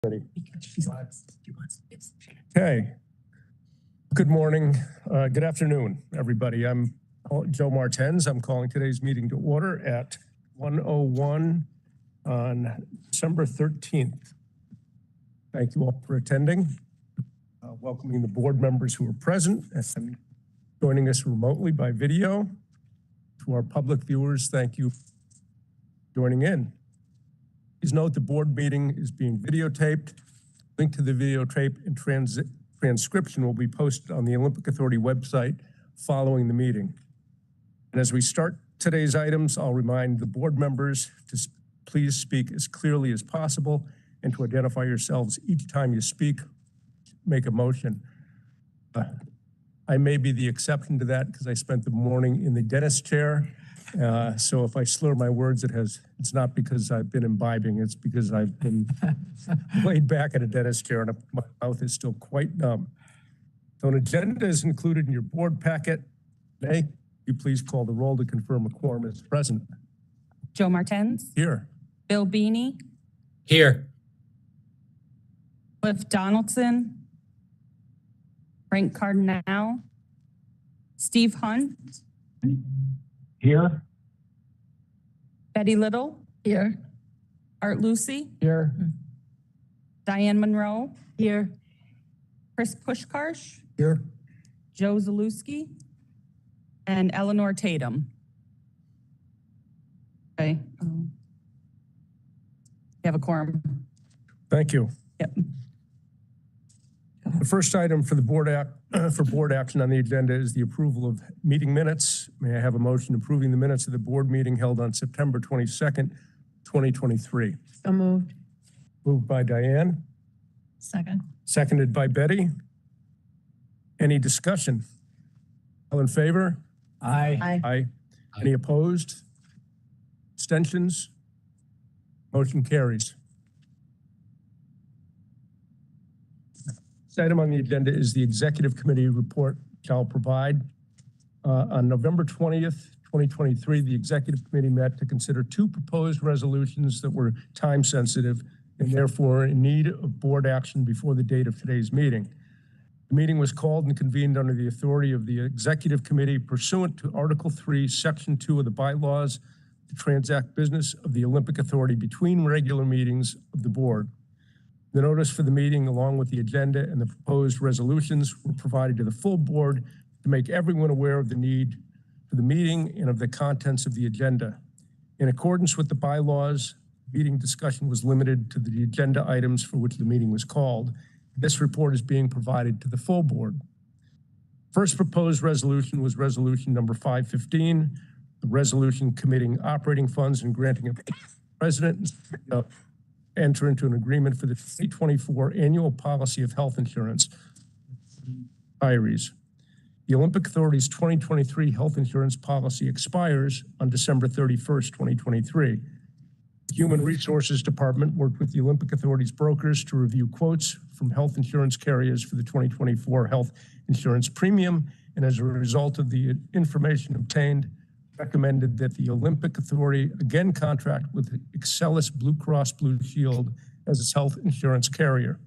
Ready. Okay. Good morning. Good afternoon, everybody. I'm Joe Martens. I'm calling today's meeting to order at 1:01 on December 13th. Thank you all for attending. Welcoming the board members who are present and joining us remotely by video. To our public viewers, thank you for joining in. Please note the board meeting is being videotaped. Link to the videotape and transcription will be posted on the Olympic Authority website following the meeting. And as we start today's items, I'll remind the board members to please speak as clearly as possible and to identify yourselves each time you speak, make a motion. I may be the exception to that because I spent the morning in the dentist chair. So if I slur my words, it's not because I've been imbibing, it's because I've been laid back in a dentist chair and my mouth is still quite numb. So an agenda is included in your board packet. May you please call the roll to confirm a quorum is present. Joe Martens. Here. Bill Beanie. Here. Cliff Donaldson. Frank Cardinal. Steve Hunt. Here. Betty Little. Here. Art Lucy. Here. Diane Monroe. Here. Chris Pushkarsh. Here. Joe Zalewski. And Eleanor Tatum. Okay. You have a quorum. Thank you. Yep. The first item for the board action on the agenda is the approval of meeting minutes. May I have a motion approving the minutes of the board meeting held on September 22nd, 2023? So moved. Moved by Diane. Second. Seconded by Betty. Any discussion? All in favor? Aye. Aye. Aye. Any opposed? Abstentions? Motion carries. This item on the agenda is the executive committee report shall provide. On November 20th, 2023, the executive committee met to consider two proposed resolutions that were time sensitive and therefore in need of board action before the date of today's meeting. The meeting was called and convened under the authority of the executive committee pursuant to Article 3, Section 2 of the bylaws to transact business of the Olympic Authority between regular meetings of the board. The notice for the meeting, along with the agenda and the proposed resolutions, were provided to the full board to make everyone aware of the need for the meeting and of the contents of the agenda. In accordance with the bylaws, meeting discussion was limited to the agenda items for which the meeting was called. This report is being provided to the full board. First proposed resolution was resolution number 515, the resolution committing operating funds and granting a president enter into an agreement for the 2024 annual policy of health insurance. The Olympic Authority's 2023 health insurance policy expires on December 31st, 2023. The Human Resources Department worked with the Olympic Authority's brokers to review quotes from health insurance carriers for the 2024 health insurance premium, and as a result of the information obtained, recommended that the Olympic Authority again contract with Excelis Blue Cross Blue Shield as its health insurance carrier.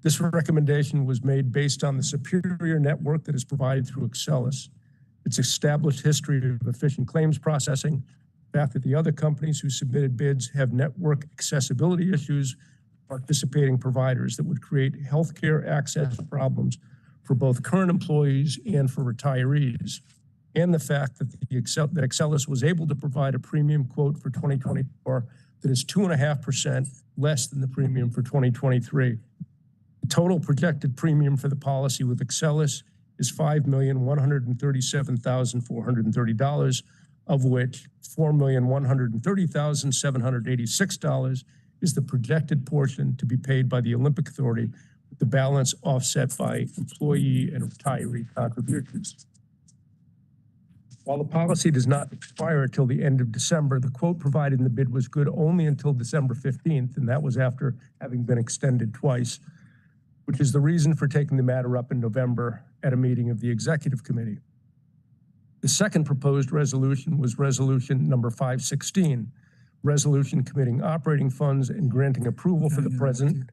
This recommendation was made based on the superior network that is provided through Excelis, its established history of efficient claims processing, the fact that the other companies who submitted bids have network accessibility issues, participating providers that would create healthcare access problems for both current employees and for retirees, and the fact that Excelis was able to provide a premium quote for 2024 that is 2.5% less than the premium for 2023. The total projected premium for the policy with Excelis is $5,137,430, of which $4,130,786 is the projected portion to be paid by the Olympic Authority, with the balance offset by employee and retiree contributions. While the policy does not expire until the end of December, the quote provided in the bid was good only until December 15th, and that was after having been extended twice, which is the reason for taking the matter up in November at a meeting of the executive committee. The second proposed resolution was resolution number 516, resolution committing operating funds and granting approval for the president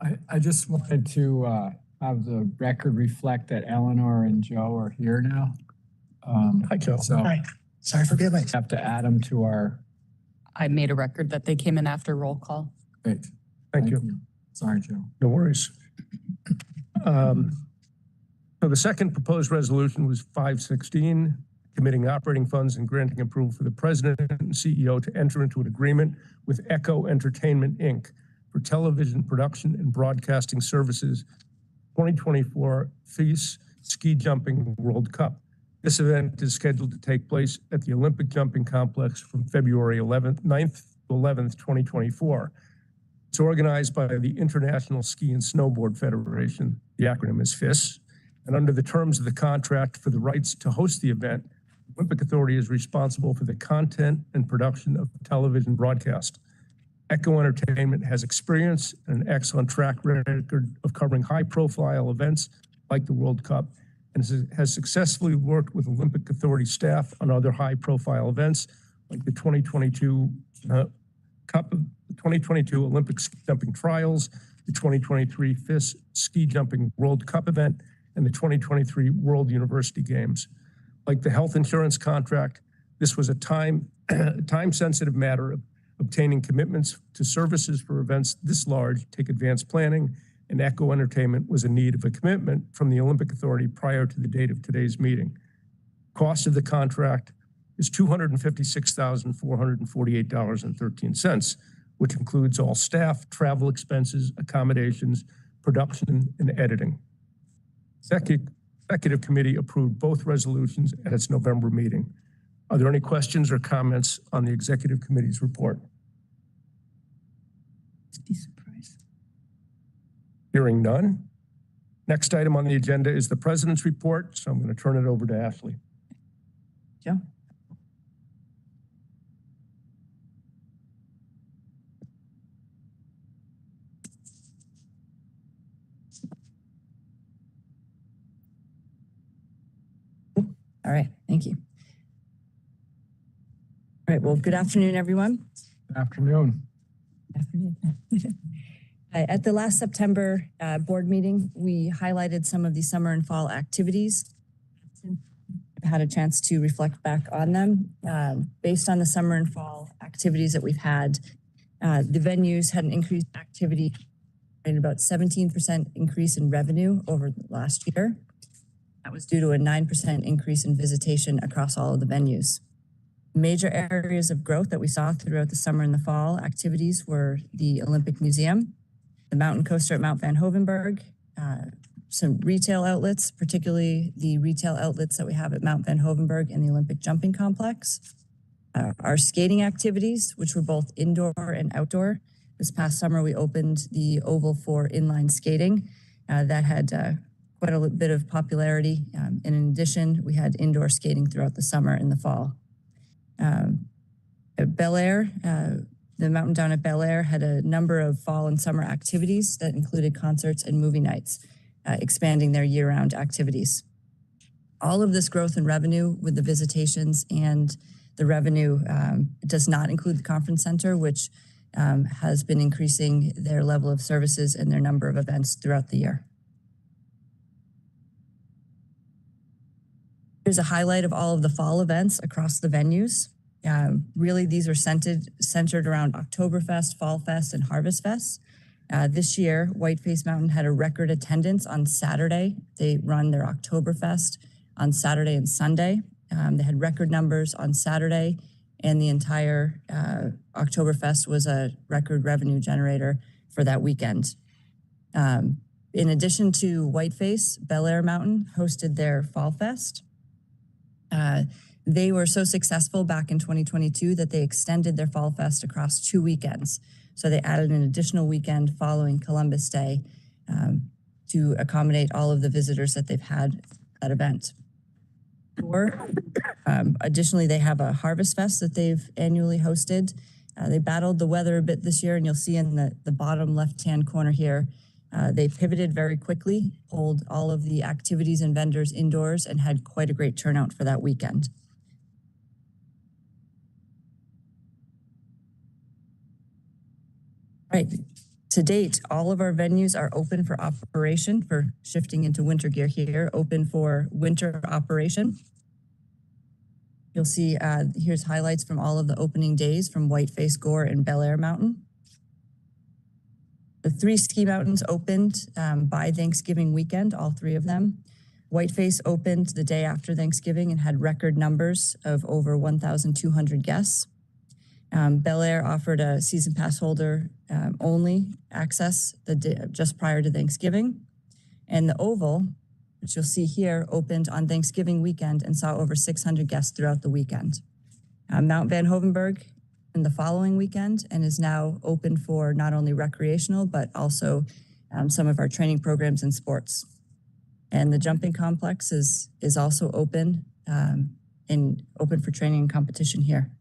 I just wanted to have the record reflect that Eleanor and Joe are here now. Hi, Joe. So Hi. Sorry for being late. have to add them to our, I made a record that they came in after roll call. great. Thank you. Sorry, Joe. No worries. So the second proposed resolution was 516, committing operating funds and granting approval for the president and CEO to enter into an agreement with Echo Entertainment, Inc. for television production and broadcasting services 2024 FIS Ski Jumping World Cup. This event is scheduled to take place at the Olympic Jumping Complex from February 9th to 11th, 2024. It's organized by the International Ski and Snowboard Federation. The acronym is FIS. And under the terms of the contract for the rights to host the event, the Olympic Authority is responsible for the content and production of television broadcast. Echo Entertainment has experience and an excellent track record of covering high-profile events like the World Cup, and has successfully worked with Olympic Authority staff on other high-profile events like the 2022 Olympic ski jumping trials, the 2023 FIS Ski Jumping World Cup event, and the 2023 World University Games. Like the health insurance contract, this was a time-sensitive matter of obtaining commitments to services for events this large take advanced planning, and Echo Entertainment was in need of a commitment from the Olympic Authority prior to the date of today's meeting. Cost of the contract is $256,448.13, which includes all staff, travel expenses, accommodations, production, and editing. Executive Committee approved both resolutions at its November meeting. Are there any questions or comments on the Executive Committee's report? Be surprised. Hearing none. Next item on the agenda is the President's report, so I'm going to turn it over to Ashley. Joe? All right, thank you. All right, well, good afternoon, everyone. Good afternoon. At the last September board meeting, we highlighted some of the summer and fall activities. I've had a chance to reflect back on them. Based on the summer and fall activities that we've had, the venues had an increased activity and about 17% increase in revenue over last year. That was due to a 9% increase in visitation across all of the venues. Major areas of growth that we saw throughout the summer and the fall activities were the Olympic Museum, the mountain coaster at Mount Van Hoevenberg, some retail outlets, particularly the retail outlets that we have at Mount Van Hoevenberg and the Olympic Jumping Complex. Our skating activities, which were both indoor and outdoor. This past summer, we opened the Oval for inline skating. That had quite a bit of popularity. And in addition, we had indoor skating throughout the summer and the fall. At Bel Air, the mountain down at Bel Air had a number of fall and summer activities that included concerts and movie nights, expanding their year-round activities. All of this growth in revenue with the visitations and the revenue does not include the conference center, which has been increasing their level of services and their number of events throughout the year. Here's a highlight of all of the fall events across the venues. Really, these are centered around Oktoberfest, Fall Fest, and Harvest Fest. This year, Whiteface Mountain had a record attendance on Saturday. They run their Oktoberfest on Saturday and Sunday. They had record numbers on Saturday, and the entire Oktoberfest was a record revenue generator for that weekend. In addition to Whiteface, Bel Air Mountain hosted their Fall Fest. They were so successful back in 2022 that they extended their Fall Fest across 2 weekends. So they added an additional weekend following Columbus Day to accommodate all of the visitors that they've had at that event. Additionally, they have a Harvest Fest that they've annually hosted. They battled the weather a bit this year, and you'll see in the bottom left-hand corner here, they pivoted very quickly, pulled all of the activities and vendors indoors, and had quite a great turnout for that weekend. Right. To date, all of our venues are open for operation, for shifting into winter gear here, open for winter operation. You'll see here's highlights from all of the opening days from Whiteface, Gore, and Bel Air Mountain. The 3 ski mountains opened by Thanksgiving weekend, all 3 of them. Whiteface opened the day after Thanksgiving and had record numbers of over 1,200 guests. Bel Air offered a season pass holder only access the day, just prior to Thanksgiving. And the Oval, which you'll see here, opened on Thanksgiving weekend and saw over 600 guests throughout the weekend. Mount Van Hovenberg in the following weekend and is now open for not only recreational, but also some of our training programs and sports. And the jumping complex is also open and open for training and competition here.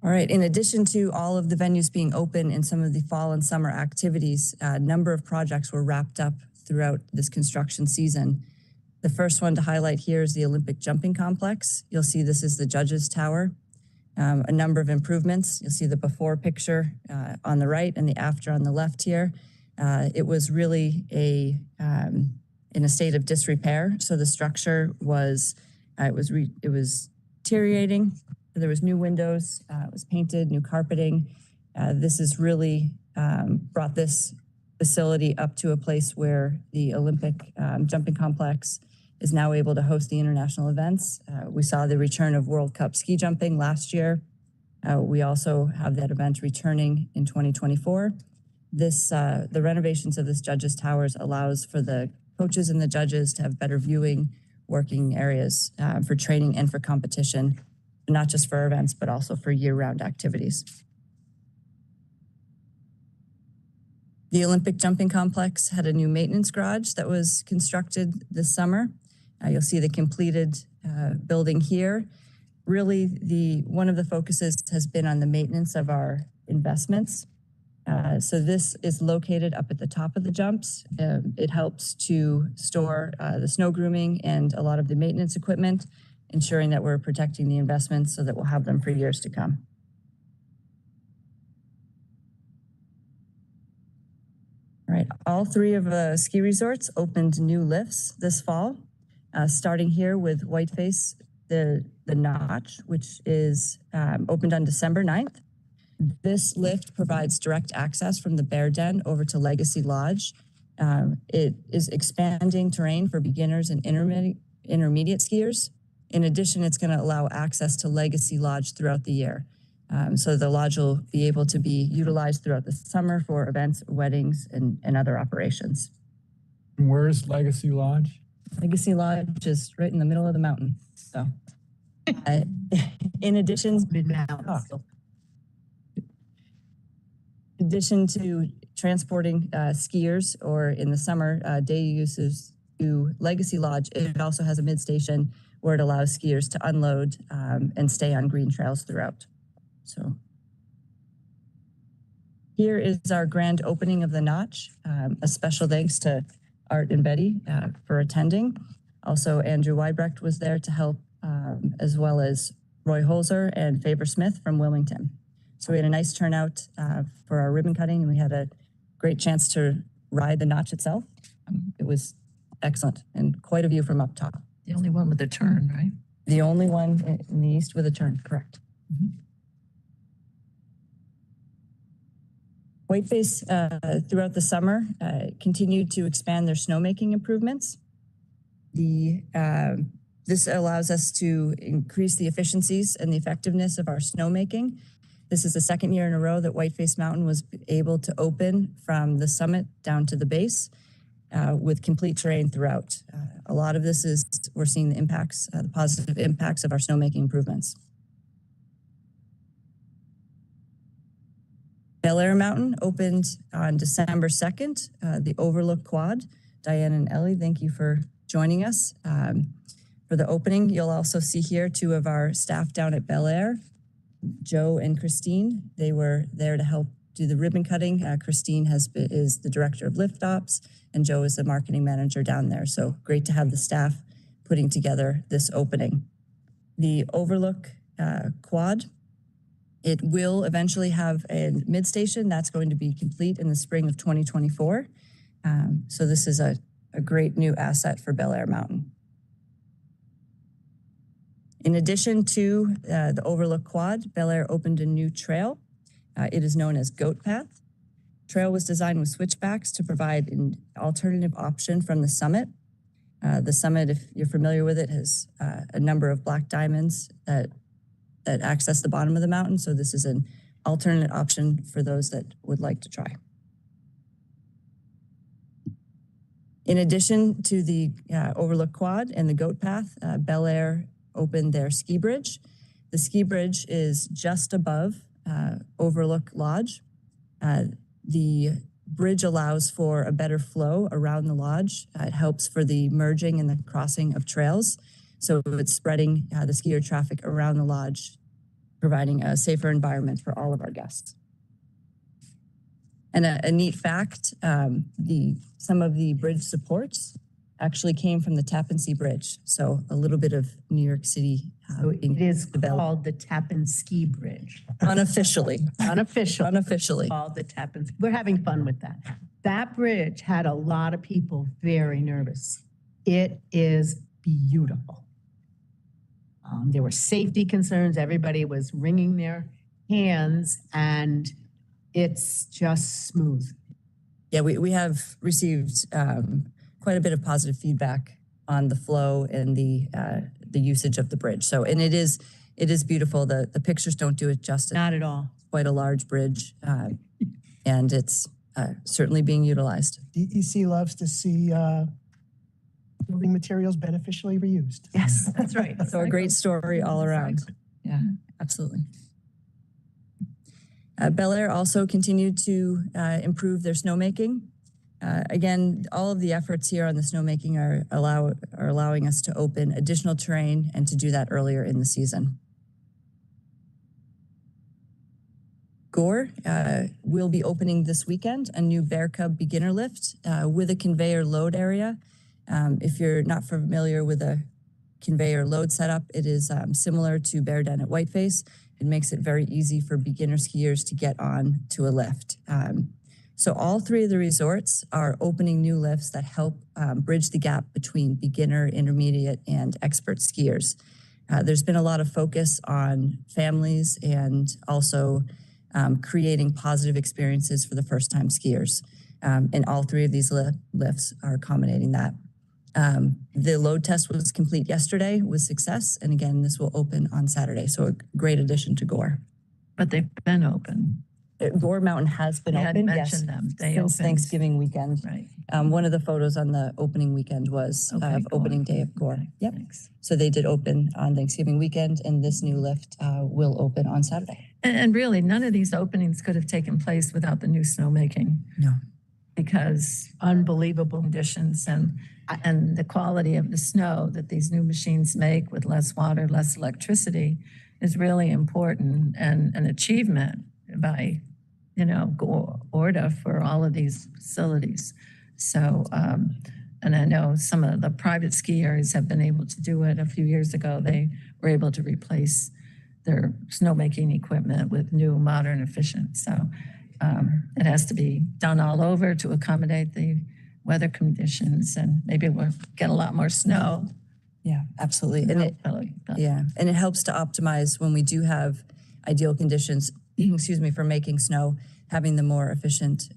All right, in addition to all of the venues being open in some of the fall and summer activities, a number of projects were wrapped up throughout this construction season. The first one to highlight here is the Olympic Jumping Complex. You'll see this is the Judges Tower. A number of improvements. You'll see the before picture on the right and the after on the left here. It was really in a state of disrepair. So the structure was, it was deteriorating. There was new windows, it was painted, new carpeting. This has really brought this facility up to a place where the Olympic Jumping Complex is now able to host the international events. We saw the return of World Cup ski jumping last year. We also have that event returning in 2024. The renovations of this Judges Towers allows for the coaches and the judges to have better viewing working areas for training and for competition, not just for events, but also for year-round activities. The Olympic Jumping Complex had a new maintenance garage that was constructed this summer. You'll see the completed building here. Really, one of the focuses has been on the maintenance of our investments. So this is located up at the top of the jumps. It helps to store the snow grooming and a lot of the maintenance equipment, ensuring that we're protecting the investments so that we'll have them for years to come. All right, all 3 of the ski resorts opened new lifts this fall, starting here with Whiteface, the Notch, which is opened on December 9th. This lift provides direct access from the Bear Den over to Legacy Lodge. It is expanding terrain for beginners and intermediate skiers. In addition, it's going to allow access to Legacy Lodge throughout the year. So the lodge will be able to be utilized throughout the summer for events, weddings, and other operations. And where is Legacy Lodge? Legacy Lodge is right in the middle of the mountain. So, in addition, in addition to transporting skiers or in the summer day uses to Legacy Lodge, it also has a mid-station where it allows skiers to unload and stay on green trails throughout. So here is our grand opening of the Notch. A special thanks to Art and Betty for attending. Also, Andrew Weibrecht was there to help, as well as Roy Holzer and Faber Smith from Wilmington. So we had a nice turnout for our ribbon cutting, and we had a great chance to ride the Notch itself. It was excellent, and quite a view from up top. The only one with a turn, right? The only one in the east with a turn, correct. Mm-hmm. Whiteface, throughout the summer, continued to expand their snowmaking improvements. This allows us to increase the efficiencies and the effectiveness of our snowmaking. This is the second year in a row that Whiteface Mountain was able to open from the summit down to the base with complete terrain throughout. A lot of this is, we're seeing the impacts, the positive impacts of our snowmaking improvements. Bel Air Mountain opened on December 2nd, the Overlook Quad. Diane and Ellie, thank you for joining us for the opening. You'll also see here 2 of our staff down at Bel Air, Joe and Christine. They were there to help do the ribbon cutting. Christine is the director of lift ops, and Joe is the marketing manager down there. So great to have the staff putting together this opening. The Overlook Quad, it will eventually have a mid-station that's going to be complete in the spring of 2024. So this is a great new asset for Bel Air Mountain. In addition to the Overlook Quad, Bel Air opened a new trail. It is known as Goat Path. Trail was designed with switchbacks to provide an alternative option from the summit. The summit, if you're familiar with it, has a number of black diamonds that access the bottom of the mountain. So this is an alternate option for those that would like to try. In addition to the Overlook Quad and the Goat Path, Bel Air opened their ski bridge. The ski bridge is just above Overlook Lodge. The bridge allows for a better flow around the lodge. It helps for the merging and the crossing of trails. So it's spreading the skier traffic around the lodge, providing a safer environment for all of our guests. And a neat fact, some of the bridge supports actually came from the Tappan Zee Bridge. So a little bit of New York City. So it is called the Tappan Ski Bridge. Unofficially. Unofficially. Called the Tappan. We're having fun with that. That bridge had a lot of people very nervous. It is beautiful. There were safety concerns. Everybody was wringing their hands, and it's just smooth. Yeah, we have received quite a bit of positive feedback on the flow and the usage of the bridge. So, and it is beautiful. The pictures don't do it justice. Not at all. Quite a large bridge, and it's certainly being utilized. DEC loves to see building materials beneficially reused. Yes, that's right. So a great story all around. Yeah, absolutely. Bel Air also continued to improve their snowmaking. Again, all of the efforts here on the snowmaking are allowing us to open additional terrain and to do that earlier in the season. Gore will be opening this weekend a new Bear Cub beginner lift with a conveyor load area. If you're not familiar with a conveyor load setup, it is similar to Bear Den at Whiteface. It makes it very easy for beginner skiers to get on to a lift. So all three of the resorts are opening new lifts that help bridge the gap between beginner, intermediate, and expert skiers. There's been a lot of focus on families and also creating positive experiences for the first-time skiers. And all three of these lifts are accommodating that. The load test was complete yesterday with success. And again, this will open on Saturday. So a great addition to Gore. But they've been open. Gore Mountain has been I open, had yes, mentioned them. They since opened. Thanksgiving weekend. Right. One of the photos on the opening weekend was Okay, of Gore. opening day of Gore. Okay, Yep. thanks. So they did open on Thanksgiving weekend, and this new lift will open on Saturday. And really, none of these openings could have taken place without the new snowmaking. No. Because Unbelievable. conditions and the quality of the snow that these new machines make with less water, less electricity is really important and an achievement by, ORDA for all of these facilities. So, and I know some of the private ski areas have been able to do it. A few years ago, they were able to replace their snowmaking equipment with new, modern, efficient. So it has to be done all over to accommodate the weather conditions, and maybe we'll get a lot more snow. Yeah, absolutely. And hopefully. and it helps to optimize when we do have ideal conditions, excuse me, for making snow. Having the more efficient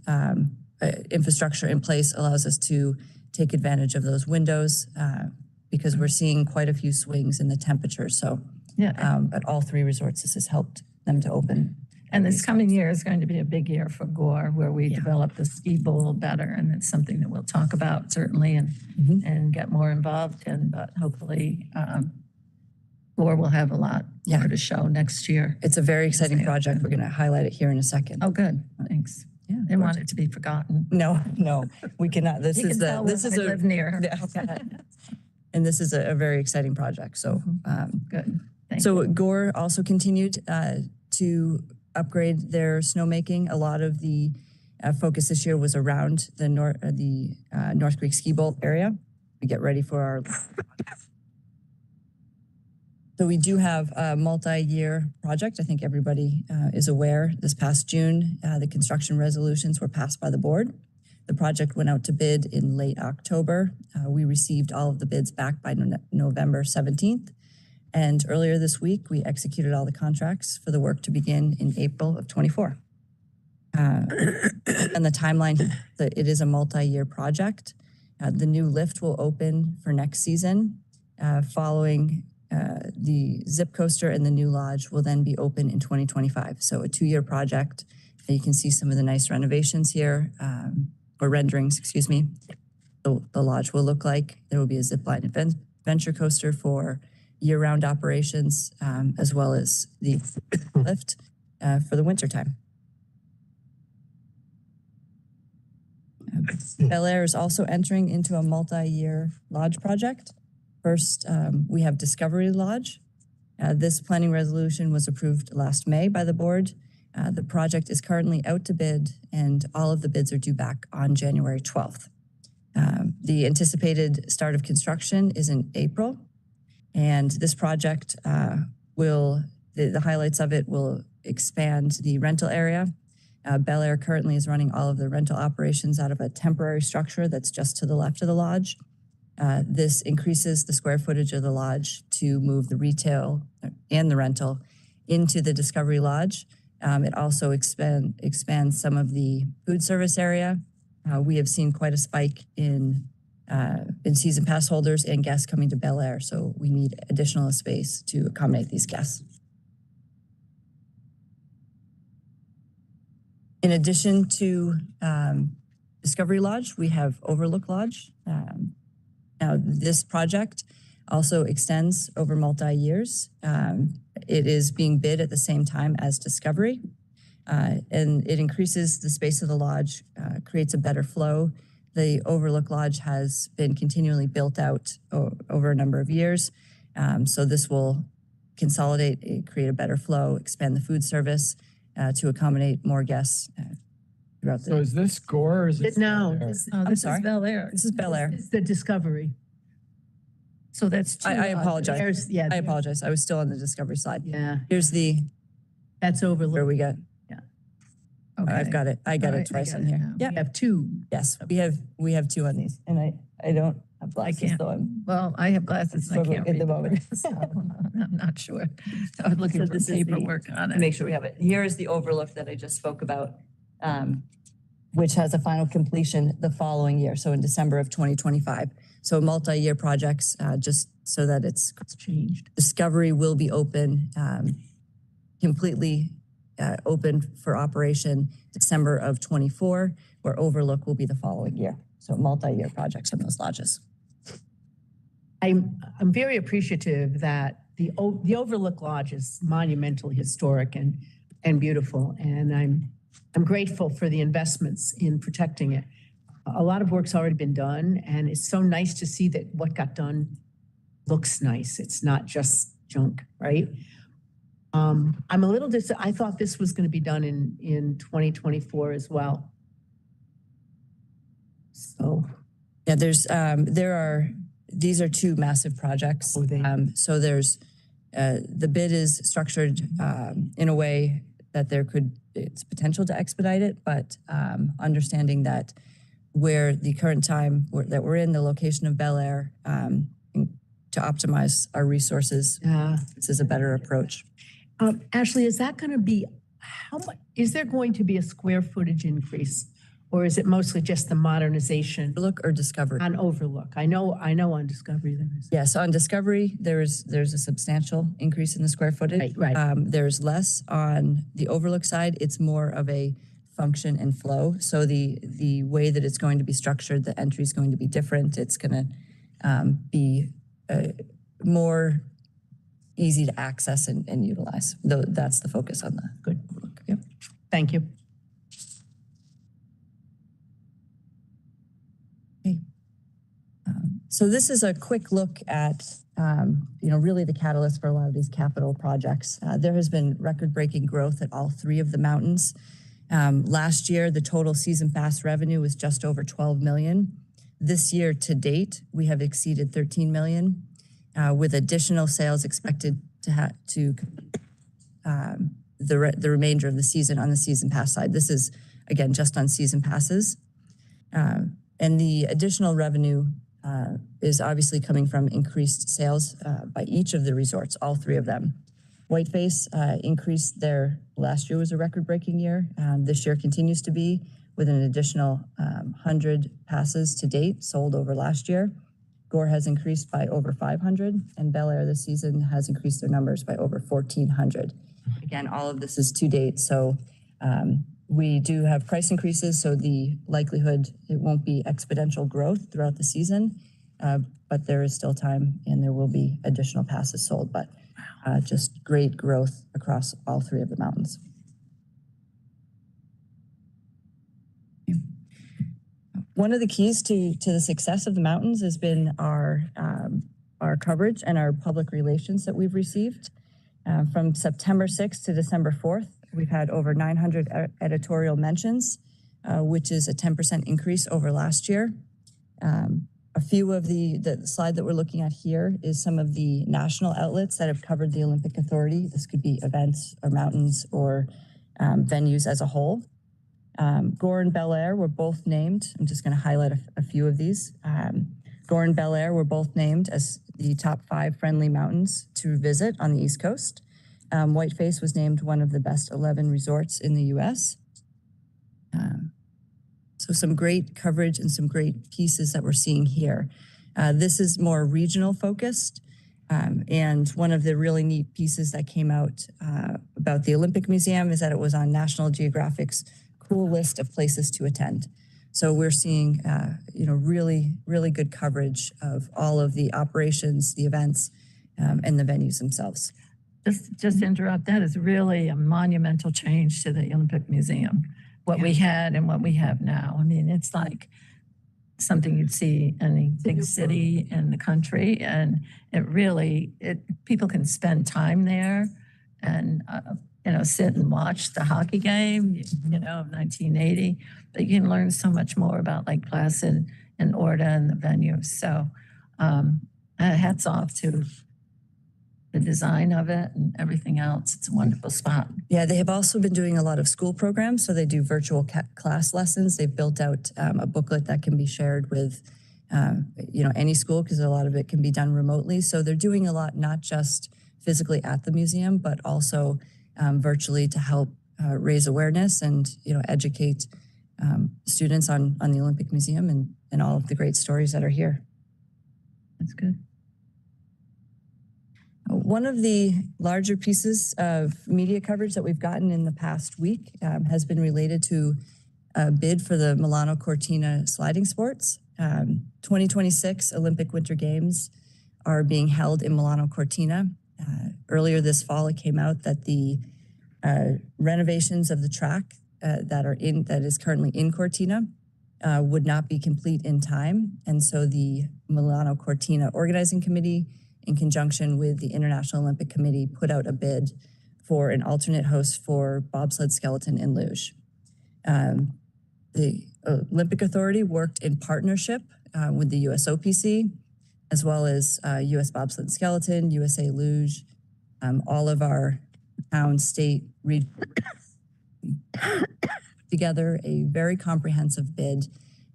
infrastructure in place allows us to take advantage of those windows because we're seeing quite a few swings in the temperature. So at all three resorts, this has helped them to open. And this coming year is going to be a big year for Gore, where we develop the ski bowl better, and it's something that we'll talk about certainly and get more involved in. But hopefully, Gore will have a lot more to show next year. It's a very exciting project. We're going to highlight it here in a second. Oh, good. Thanks. Yeah, They want it to be forgotten. No, we cannot. This You is can tell this where is I live near. Yeah. And this is a very exciting project. So Good. Thank So you. Gore also continued to upgrade their snowmaking. A lot of the focus this year was around the North Creek Ski Bowl area. We get ready for our So we do have a multi-year project. I think everybody is aware. This past June, the construction resolutions were passed by the board. The project went out to bid in late October. We received all of the bids back by November 17th. And earlier this week, we executed all the contracts for the work to begin in April of 24. And the timeline, it is a multi-year project. The new lift will open for next season. Following the zip coaster and the new lodge will then be open in 2025. So a 2-year project. You can see some of the nice renovations here, or renderings, excuse me. The lodge will look like. There will be a zip line adventure coaster for year-round operations, as well as the lift for the winter time. Bel Air is also entering into a multi-year lodge project. First, we have Discovery Lodge. This planning resolution was approved last May by the board. The project is currently out to bid, and all of the bids are due back on January 12th. The anticipated start of construction is in April, and this project the highlights of it will expand the rental area. Bel Air currently is running all of the rental operations out of a temporary structure that's just to the left of the lodge. This increases the square footage of the lodge to move the retail and the rental into the Discovery Lodge. It also expands some of the food service area. We have seen quite a spike in season pass holders and guests coming to Bel Air, so we need additional space to accommodate these guests. In addition to Discovery Lodge, we have Overlook Lodge. Now, this project also extends over multi-years. It is being bid at the same time as Discovery, and it increases the space of the lodge, creates a better flow. The Overlook Lodge has been continually built out over a number of years, so this will consolidate, create a better flow, expand the food service to accommodate more guests throughout the. So is this Gore or is this? No, Bel Air? this Oh, this sorry? is Bel Air. This is Bel Air. is the Discovery. So that's two. I apologize. There's, yeah. I apologize. I was still on the Discovery slide. Yeah, Here's that's where Overlook. we got. Okay. I've got it. I got All it right, twice I on got it here. now. Yeah. We have two. Yes, we have 2 on these, and I don't have glasses, can't. so I'm Well, I have glasses and I struggling can't at read the the moment. so I'm not sure. I was looking So for this is the- paperwork on to it. make sure we have it. Here is the Overlook that I just spoke about, which has a final completion the following year, so in December of 2025. So multi-year projects, just so that it's Changed. Discovery will be open, completely open for operation December of 24, where Overlook will be the following year. So multi-year projects on those lodges. I'm very appreciative that the Overlook Lodge is monumentally historic and beautiful, and I'm grateful for the investments in protecting it. A lot of work's already been done, and it's so nice to see that what got done looks nice. It's not just junk, right? I'm a little I thought this was going to be done in 2024 as well. So. Yeah, these are 2 massive projects. Oh, they- So there's, the bid is structured in a way that it's potential to expedite it, but understanding that where the current time that we're in, the location of Bel Air, to optimize our resources, this is a better approach. Ashley, is that going to be, how much, is there going to be a square footage increase? Or is it mostly just the modernization Overlook or Discovery? on Overlook? I know on Discovery there is. Yes, on Discovery, there's a substantial increase in the square footage. Right. There's less on the Overlook side. It's more of a function and flow. So the way that it's going to be structured, the entry is going to be different. It's going to be more easy to access and utilize. Though that's the focus on the Good. Overlook. Yep. Thank you. So this is a quick look at, really the catalyst for a lot of these capital projects. There has been record-breaking growth at all 3 of the mountains. Last year, the total season pass revenue was just over 12 million. This year to date, we have exceeded 13 million. with additional sales expected the remainder of the season on the season pass side. This is, again, just on season passes. And the additional revenue is obviously coming from increased sales by each of the resorts, all three of them. Whiteface increased last year was a record-breaking year. This year continues to be, with an additional 100 passes to date sold over last year. Gore has increased by over 500, and Bel Air this season has increased their numbers by over 1,400. Again, all of this is to date, so we do have price increases, so the likelihood it won't be exponential growth throughout the season, but there is still time, and there will be additional passes sold, but just great growth across all three of the mountains. One of the keys to the success of the mountains has been our coverage and our public relations that we've received. From September 6th to December 4th, we've had over 900 editorial mentions, which is a 10% increase over last year. A few of the slide that we're looking at here is some of the national outlets that have covered the Olympic Authority. This could be events or mountains or venues as a whole. Gore and Bel Air were both named. I'm just going to highlight a few of these. Gore and Bel Air were both named as the top 5 friendly mountains to visit on the East Coast. Whiteface was named one of the best 11 resorts in the U.S. So some great coverage and some great pieces that we're seeing here. This is more regional focused. And one of the really neat pieces that came out about the Olympic Museum is that it was on National Geographic's cool list of places to attend. So we're seeing, really, really good coverage of all of the operations, the events, and the venues themselves. Just to interrupt, that is really a monumental change to the Olympic Museum, what we had and what we have now. I mean, it's like something you'd see in a big city in the country, and people can spend time there and sit and watch the hockey game, of 1980. But you can learn so much more about Lake Placid and ORDA and the venues. So hats off to the design of it and everything else. It's a wonderful spot. Yeah, they have also been doing a lot of school programs. So they do virtual class lessons. They've built out a booklet that can be shared with, any school, because a lot of it can be done remotely. So they're doing a lot, not just physically at the museum, but also virtually to help raise awareness and educate students on the Olympic Museum and all of the great stories that are here. That's good. One of the larger pieces of media coverage that we've gotten in the past week has been related to a bid for the Milano Cortina sliding sports. 2026 Olympic Winter Games are being held in Milano Cortina. Earlier this fall, it came out that the renovations of the track that is currently in Cortina would not be complete in time. And so the Milano Cortina Organizing Committee, in conjunction with the International Olympic Committee, put out a bid for an alternate host for bobsled, skeleton, and luge. The Olympic Authority worked in partnership with the USOPC, as well as US Bobsled and Skeleton, USA Luge, all of our town, state, region, together a very comprehensive bid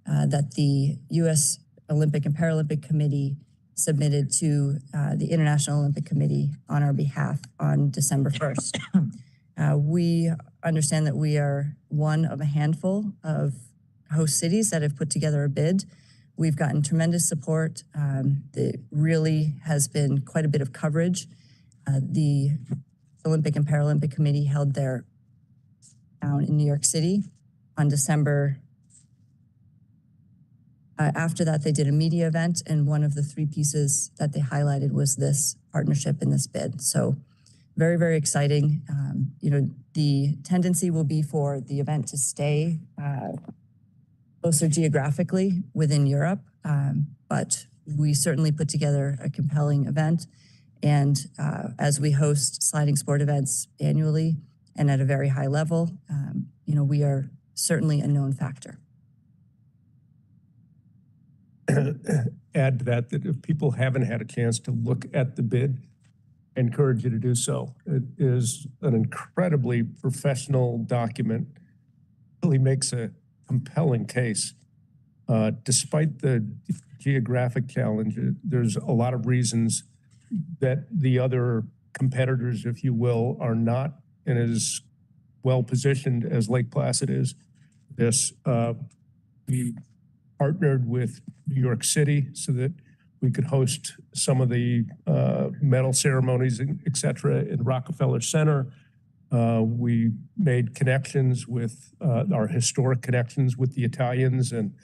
that the US Olympic and Paralympic Committee submitted to the International Olympic Committee on our behalf on December 1st. We understand that we are one of a handful of host cities that have put together a bid. We've gotten tremendous support. There really has been quite a bit of coverage. The Olympic and Paralympic Committee held their down in New York City on December. After that, they did a media event, and one of the 3 pieces that they highlighted was this partnership in this bid. So very, very exciting. The tendency will be for the event to stay closer geographically within Europe, but we certainly put together a compelling event. And as we host sliding sport events annually and at a very high level, we are certainly a known factor. add to that, that if people haven't had a chance to look at the bid, I encourage you to do so. It is an incredibly professional document, really makes a compelling case. Despite the geographic challenge, there's a lot of reasons that the other competitors, if you will, are not in as well positioned as Lake Placid is. We partnered with New York City so that we could host some of the medal ceremonies, et cetera, in Rockefeller Center. We made connections with our historic connections with the Italians, and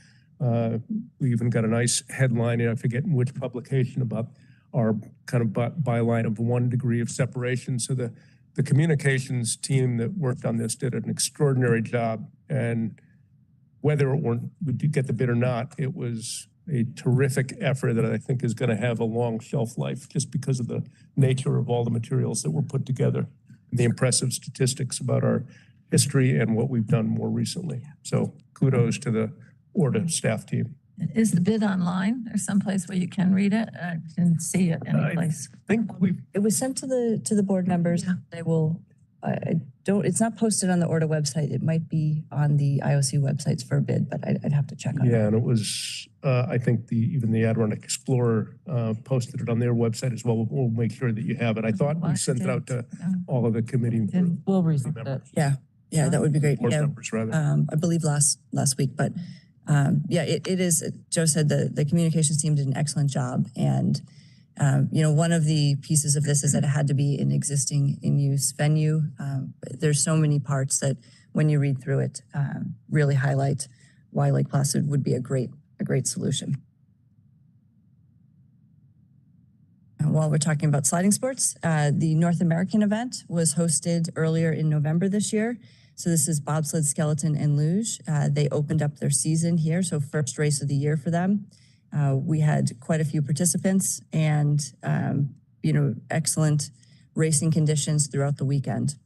we even got a nice headline, I forget in which publication, about our kind of byline of 1 degree of separation. So the communications team that worked on this did an extraordinary job, and whether we did get the bid or not, it was a terrific effort that I think is going to have a long shelf life just because of the nature of all the materials that were put together, and the impressive statistics about our history and what we've done more recently. So kudos to the ORDA staff team. Is the bid online or someplace where you can read it? I didn't see it anyplace. I think It was sent to the board members. Yeah. They will, it's not posted on the ORDA website. It might be on the IOC websites for a bid, but I'd have to check on it. yeah, and it was, I think even the Adirondack Explorer posted it on their website as well. We'll make sure that you have it. I thought we sent it out to all of the committee We'll resend it. members, Yeah, that would be great. board Yeah, members rather. I believe last week, but yeah, it is, Joe said the communications team did an excellent job. And, one of the pieces of this is that it had to be an existing in-use venue. There's so many parts that when you read through it, really highlight why Lake Placid would be a great solution. And while we're talking about sliding sports, the North American event was hosted earlier in November this year. So this is bobsled, skeleton, and luge. They opened up their season here, so first race of the year for them. We had quite a few participants and, excellent racing conditions throughout the weekend.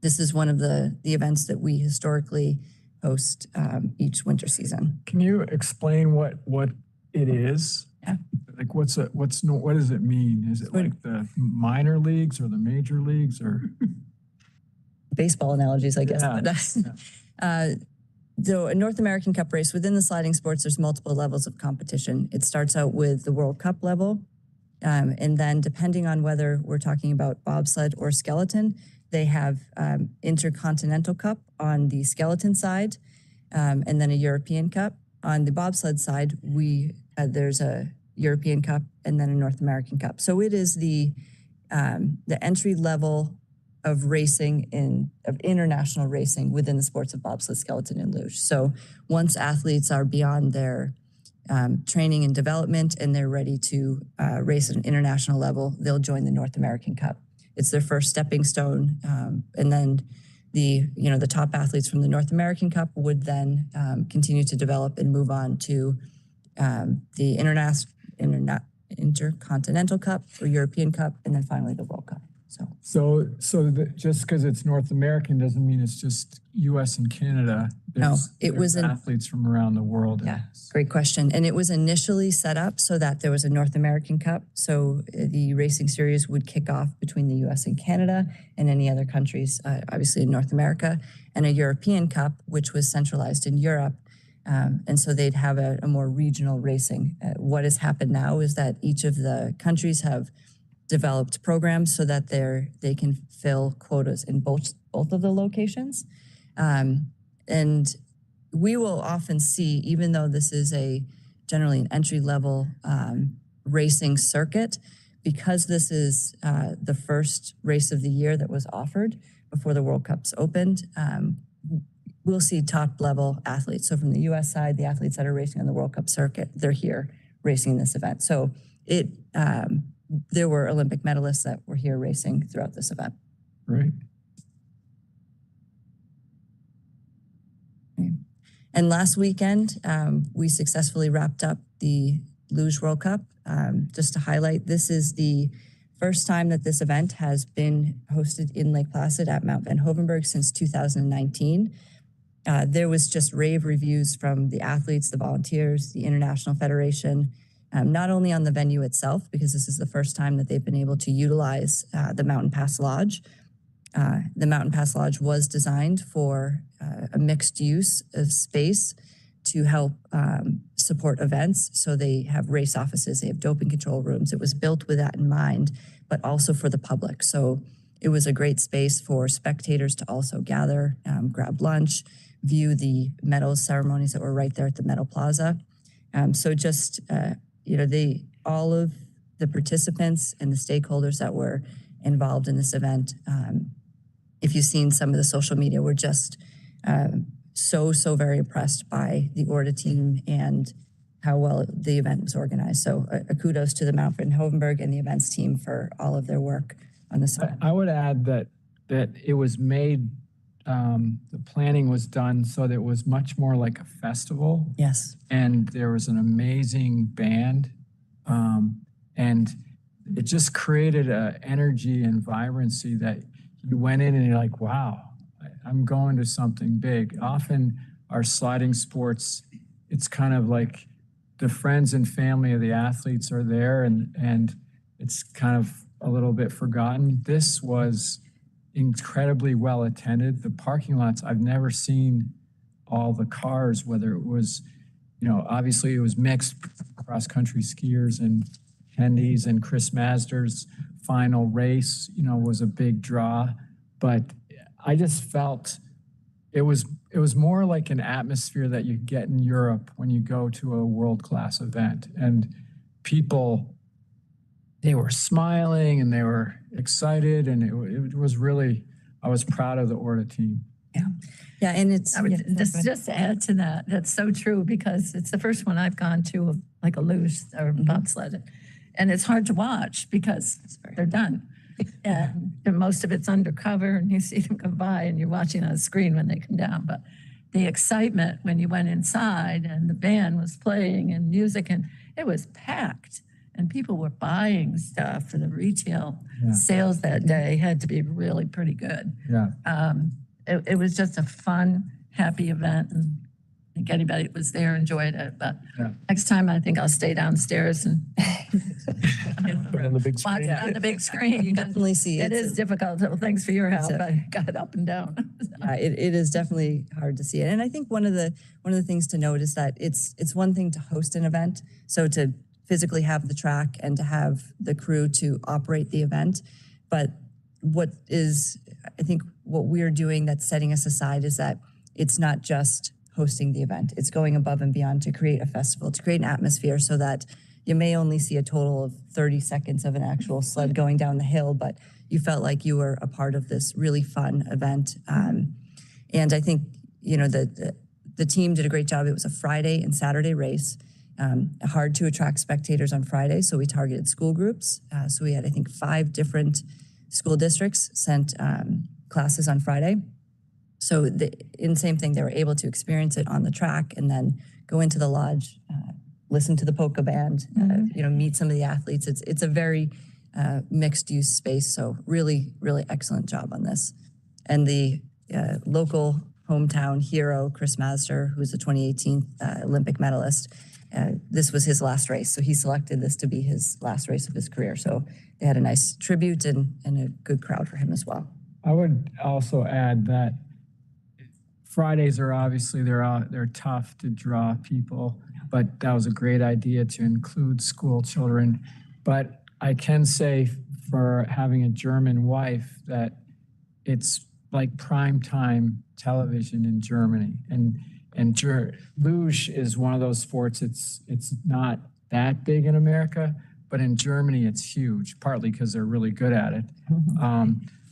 This is one of the events that we historically host each winter season. Can you explain what it is? Yeah. Like what does it mean? Is it like the minor leagues or the major leagues or? Baseball analogies, I guess. Yeah. So a North American Cup race, within the sliding sports, there's multiple levels of competition. It starts out with the World Cup level. And then depending on whether we're talking about bobsled or skeleton, they have Intercontinental Cup on the skeleton side, and then a European Cup. On the bobsled side, there's a European Cup and then a North American Cup. So it is the entry level of racing of international racing within the sports of bobsled, skeleton, and luge. So once athletes are beyond their training and development and they're ready to race at an international level, they'll join the North American Cup. It's their first stepping stone, and then the top athletes from the North American Cup would then continue to develop and move on to the Intercontinental Cup or European Cup, and then finally the World Cup. So just because it's North American doesn't mean it's just U.S. and Canada. There's athletes from around the world. Yeah, great question. And it was initially set up so that there was a North American Cup. So the racing series would kick off between the U.S. and Canada and any other countries, obviously in North America, and a European Cup, which was centralized in Europe. And so they'd have a more regional racing. What has happened now is that each of the countries have developed programs so that they can fill quotas in both of the locations. And we will often see, even though this is generally an entry-level racing circuit, because this is the first race of the year that was offered before the World Cups opened, we'll see top-level athletes. So from the U.S. side, the athletes that are racing on the World Cup circuit, they're here racing in this event. So there were Olympic medalists that were here racing throughout this event. Right. And last weekend, we successfully wrapped up the Luge World Cup. Just to highlight, this is the first time that this event has been hosted in Lake Placid at Mount Van Hoevenberg since 2019. There was just rave reviews from the athletes, the volunteers, the International Federation. not only on the venue itself, because this is the first time that they've been able to utilize the Mountain Pass Lodge. The Mountain Pass Lodge was designed for a mixed use of space to help support events. So they have race offices, they have doping control rooms. It was built with that in mind, but also for the public. So it was a great space for spectators to also gather, grab lunch, view the medals ceremonies that were right there at the Medal Plaza. So just, all of the participants and the stakeholders that were involved in this event, if you've seen some of the social media, we're just so very impressed by the ORDA team and how well the event was organized. So a kudos to the Mount Hovenberg and the events team for all of their work on this event. I would add that it was made, the planning was done so that it was much more like a festival. Yes. And there was an amazing band. And it just created an energy and vibrancy that you went in and you're like, wow, I'm going to something big. Often our sliding sports, it's kind of like the friends and family of the athletes are there and it's kind of a little bit forgotten. This was incredibly well attended. The parking lots, I've never seen all the cars, whether it was, obviously it was mixed cross-country skiers and attendees, and Chris Mazder's final race, was a big draw. But I just felt it was more like an atmosphere that you get in Europe when you go to a world-class event. And people, they were smiling and they were excited, and it was really, I was proud of the ORDA team. Yeah, and it's just to add to that, that's so true, because it's the first one I've gone to, like a luge or bobsled, and it's hard to watch because they're done. And most of it's undercover, and you see them go by, and you're watching on a screen when they come down. But the excitement when you went inside and the band was playing and music, and it was packed, and people were buying stuff for the retail sales that day had to be really pretty good. Yeah. It was just a fun, happy event, and I think anybody that was there enjoyed it. But next time, I think I'll stay downstairs and Put on the big watch screen. it on the big screen. You can definitely see it is difficult. So thanks for your help. I got it up and down. It is definitely hard to see it. And I think one of the things to note is that it's one thing to host an event, so to physically have the track and to have the crew to operate the event. But what we're doing that's setting us aside is that it's not just hosting the event. It's going above and beyond to create a festival, to create an atmosphere so that you may only see a total of 30 seconds of an actual sled going down the hill, but you felt like you were a part of this really fun event. And I think, the team did a great job. It was a Friday and Saturday race. Hard to attract spectators on Friday, so we targeted school groups. So we had, I think, 5 different school districts sent classes on Friday. So same thing, they were able to experience it on the track and then go into the lodge, listen to the polka band, meet some of the athletes. It's a very mixed use space. So really, really excellent job on this. And the local hometown hero, Chris Mazder, who's the 2018 Olympic medalist, this was his last race. So he selected this to be his last race of his career. So they had a nice tribute and a good crowd for him as well. I would also add that Fridays are obviously, they're tough to draw people, but that was a great idea to include school children. But I can say, for having a German wife, that it's like prime time television in Germany. And luge is one of those sports, it's not that big in America, but in Germany it's huge, partly because they're really good at it.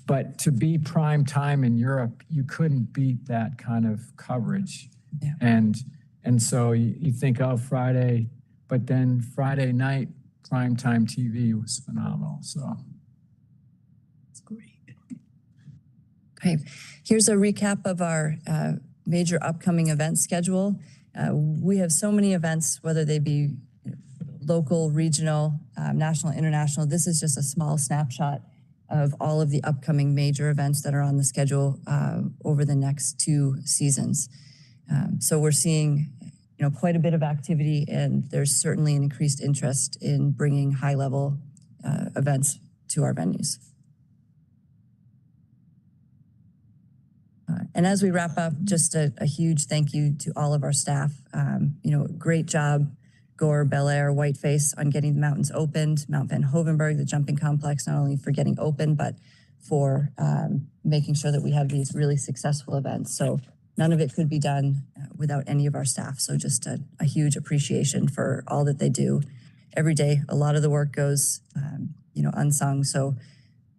But to be prime time in Europe, you couldn't beat that kind of coverage. Yeah. And so you think, oh, Friday, but then Friday night prime time TV was phenomenal. So it's great. Okay, here's a recap of our major upcoming event schedule. We have so many events, whether they be local, regional, national, international. This is just a small snapshot of all of the upcoming major events that are on the schedule over the next 2 seasons. So we're seeing quite a bit of activity, and there's certainly an increased interest in bringing high-level events to our venues. And as we wrap up, just a huge thank you to all of our staff. Great job, Gore, Bel Air, Whiteface, on getting the mountains opened, Mount Van Hovenberg, the jumping complex, not only for getting open, but for making sure that we have these really successful events. So none of it could be done without any of our staff. So just a huge appreciation for all that they do every day. A lot of the work goes, unsung. So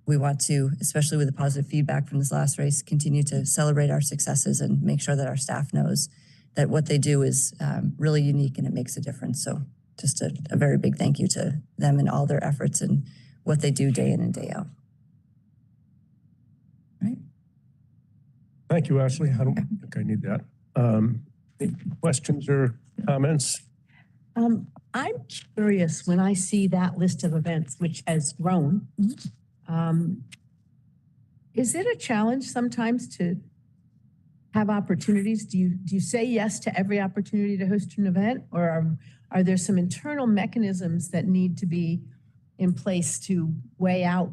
we want to, especially with the positive feedback from this last race, continue to celebrate our successes and make sure that our staff knows that what they do is really unique and it makes a difference. So just a very big thank you to them and all their efforts and what they do day in and day out. Right. Thank you, Ashley. I don't think I need that. Any questions or comments? I'm curious, when I see that list of events, which has grown, is it a challenge sometimes to have opportunities? Do you say yes to every opportunity to host an event, or are there some internal mechanisms that need to be in place to weigh out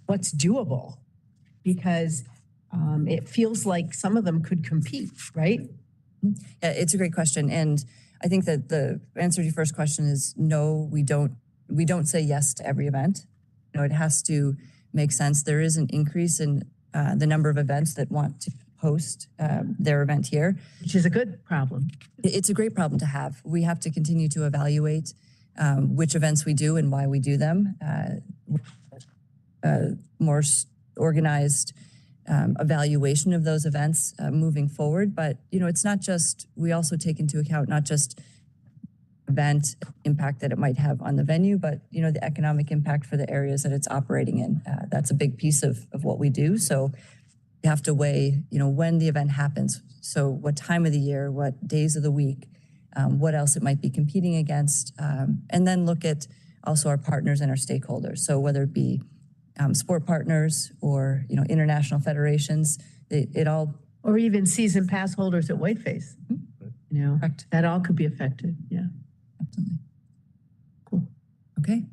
what's doable? Because it feels like some of them could compete, right? Yeah, it's a great question. And I think that the answer to your first question is no, we don't say yes to every event. It has to make sense. There is an increase in the number of events that want to host their event here. Which is a good problem. It's a great problem to have. We have to continue to evaluate which events we do and why we do them. More organized evaluation of those events moving forward. But, it's not just, we also take into account not just event impact that it might have on the venue, but, the economic impact for the areas that it's operating in. That's a big piece of what we do. So you have to weigh, when the event happens. So what time of the year, what days of the week, what else it might be competing against, and then look at also our partners and our stakeholders. So whether it be sport partners or, international federations, it all. Or even season pass holders at Whiteface, Correct. That all could be affected. Yeah. Absolutely. Cool. Okay.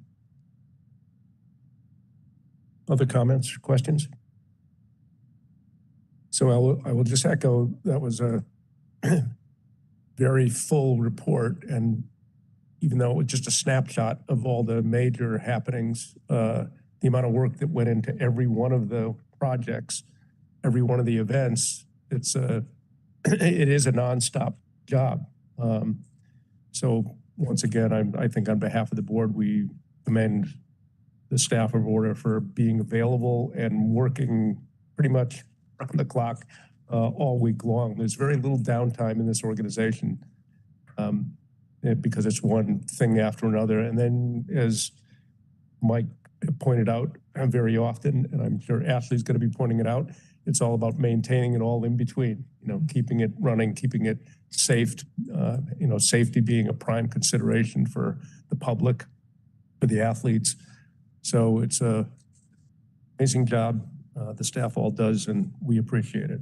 Other comments, questions? So I will just echo, that was a very full report. And even though it was just a snapshot of all the major happenings, the amount of work that went into every one of the projects, every one of the events, it is a nonstop job. So once again, I think on behalf of the board, we commend the staff of ORDA for being available and working pretty much around the clock all week long. There's very little downtime in this organization because it's one thing after another. And then, as Mike pointed out very often, and I'm sure Ashley's going to be pointing it out, it's all about maintaining it all in between, keeping it running, keeping it safe, safety being a prime consideration for the public, for the athletes. So it's an amazing job the staff all does, and we appreciate it.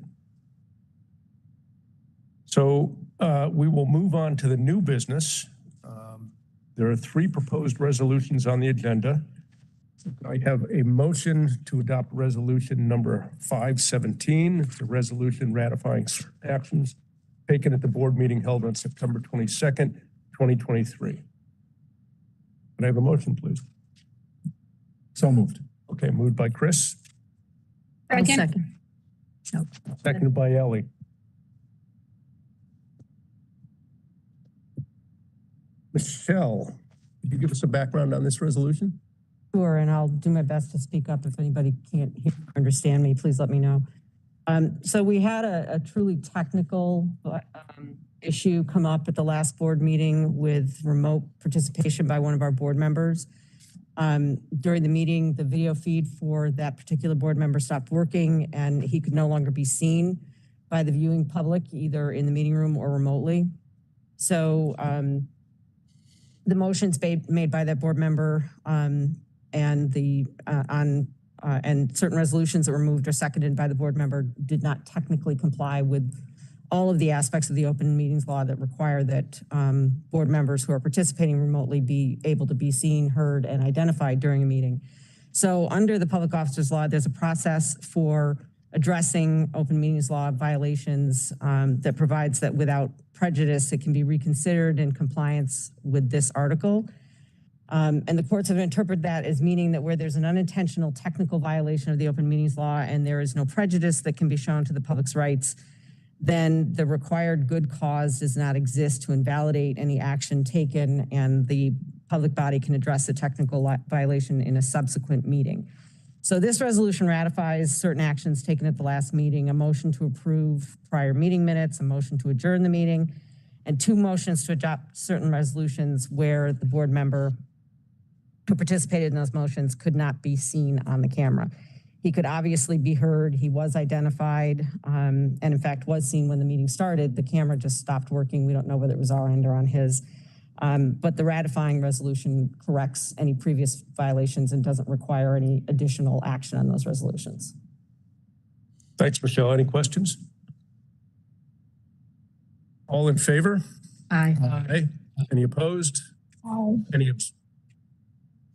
So we will move on to the new business. There are 3 proposed resolutions on the agenda. I have a motion to adopt resolution number 517. It's a resolution ratifying certain actions taken at the board meeting held on September 22nd, 2023. Can I have a motion, please? So moved. Okay, moved by Chris. Second. Nope. Seconded by Ellie. Michelle, could you give us a background on this resolution? Sure, and I'll do my best to speak up. If anybody can't hear or understand me, please let me know. So we had a truly technical issue come up at the last board meeting with remote participation by one of our board members. During the meeting, the video feed for that particular board member stopped working and he could no longer be seen by the viewing public, either in the meeting room or remotely. So the motions made by that board member and certain resolutions that were moved or seconded by the board member did not technically comply with all of the aspects of the open meetings law that require that board members who are participating remotely be able to be seen, heard, and identified during a meeting. So under the public officers law, there's a process for addressing open meetings law violations that provides that without prejudice, it can be reconsidered in compliance with this article. And the courts have interpreted that as meaning that where there's an unintentional technical violation of the open meetings law and there is no prejudice that can be shown to the public's rights, then the required good cause does not exist to invalidate any action taken, and the public body can address the technical violation in a subsequent meeting. So this resolution ratifies certain actions taken at the last meeting, a motion to approve prior meeting minutes, a motion to adjourn the meeting, and 2 motions to adopt certain resolutions where the board member who participated in those motions could not be seen on the camera. He could obviously be heard. He was identified, and in fact was seen when the meeting started. The camera just stopped working. We don't know whether it was our end or on his. But the ratifying resolution corrects any previous violations and doesn't require any additional action on those resolutions. Thanks, Michelle. Any questions? All in favor? Aye. Aye. Any opposed? Any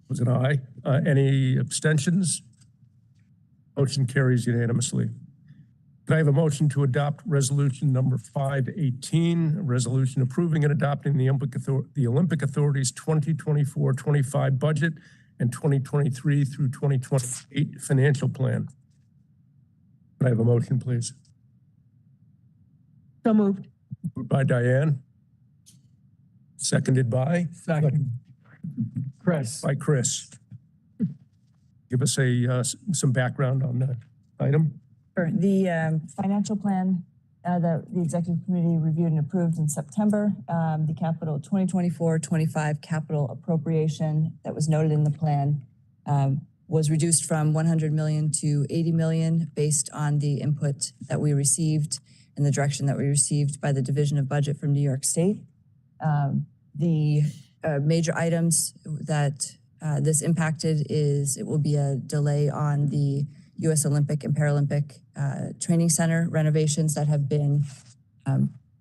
was it aye? Any abstentions? Motion carries unanimously. Could I have a motion to adopt resolution number 518, a resolution approving and adopting the Olympic Authority's 2024-25 budget and 2023 through 2028 financial plan? Could I have a motion, please? So moved. Moved by Diane. Seconded by? Second. Chris. By Chris. Give us some background on the item. Sure. The financial plan that the executive committee reviewed and approved in September, the capital 2024-25 capital appropriation that was noted in the plan was reduced from 100 million to 80 million based on the input that we received and the direction that we received by the Division of Budget from New York State. The major items that this impacted is it will be a delay on the U.S. Olympic and Paralympic Training Center renovations that have been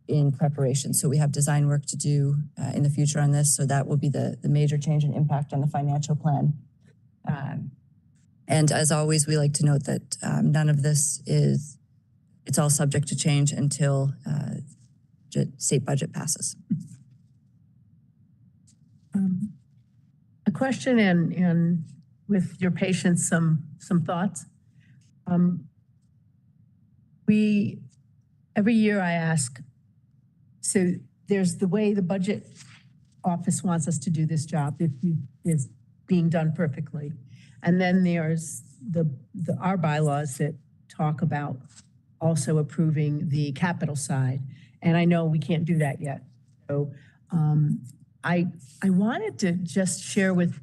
in preparation. So we have design work to do in the future on this. So that will be the major change and impact on the financial plan. And as always, we like to note that none of this it's all subject to change until state budget passes. A question and with your patience, some thoughts. Every year I ask, so there's the way the budget office wants us to do this job, it is being done perfectly. And then there's our bylaws that talk about also approving the capital side. And I know we can't do that yet. So I wanted to just share with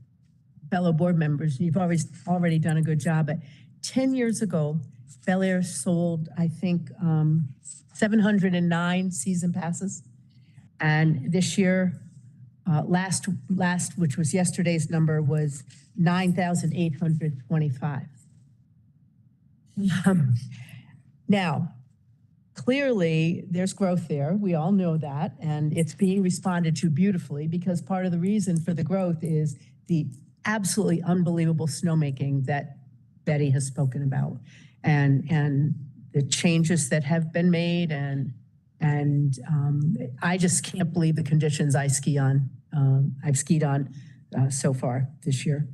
fellow board members, you've already done a good job. But 10 years ago, Bel Air sold, I think, 709 season passes. And this year, last, which was yesterday's number, was 9,825. Now, clearly, there's growth there. We all know that. And it's being responded to beautifully because part of the reason for the growth is the absolutely unbelievable snowmaking that Betty has spoken about and the changes that have been made. And I just can't believe the conditions I ski on. I've skied on so far this year.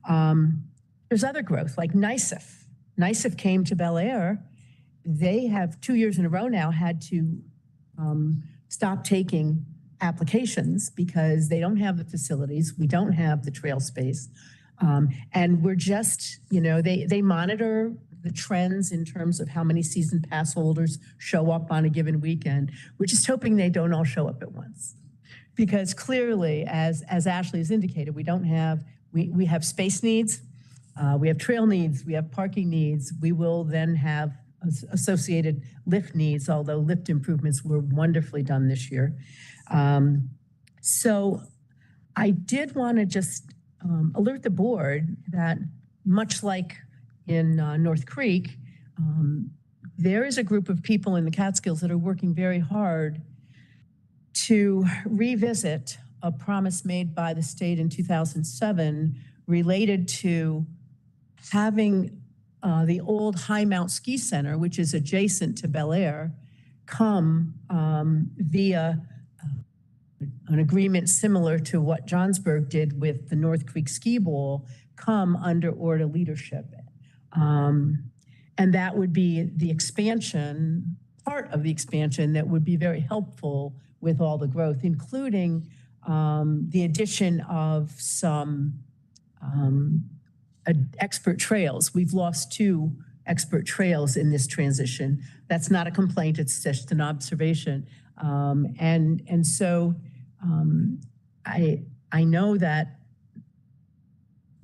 There's other growth like NYSF. NYSF came to Bel Air. They have 2 years in a row now had to stop taking applications because they don't have the facilities. We don't have the trail space. And we're just, they monitor the trends in terms of how many season pass holders show up on a given weekend. We're just hoping they don't all show up at once. Because clearly, as Ashley has indicated, we have space needs, we have trail needs, we have parking needs. We will then have associated lift needs, although lift improvements were wonderfully done this year. So I did want to just alert the board that much like in North Creek, there is a group of people in the Catskills that are working very hard to revisit a promise made by the state in 2007 related to having the old High Mount Ski Center, which is adjacent to Bel Air, come via an agreement similar to what Johnsburg did with the North Creek Ski Bowl, come under ORDA leadership. And that would be the expansion, part of the expansion that would be very helpful with all the growth, including the addition of some expert trails. We've lost 2 expert trails in this transition. That's not a complaint, it's just an observation. And so I know that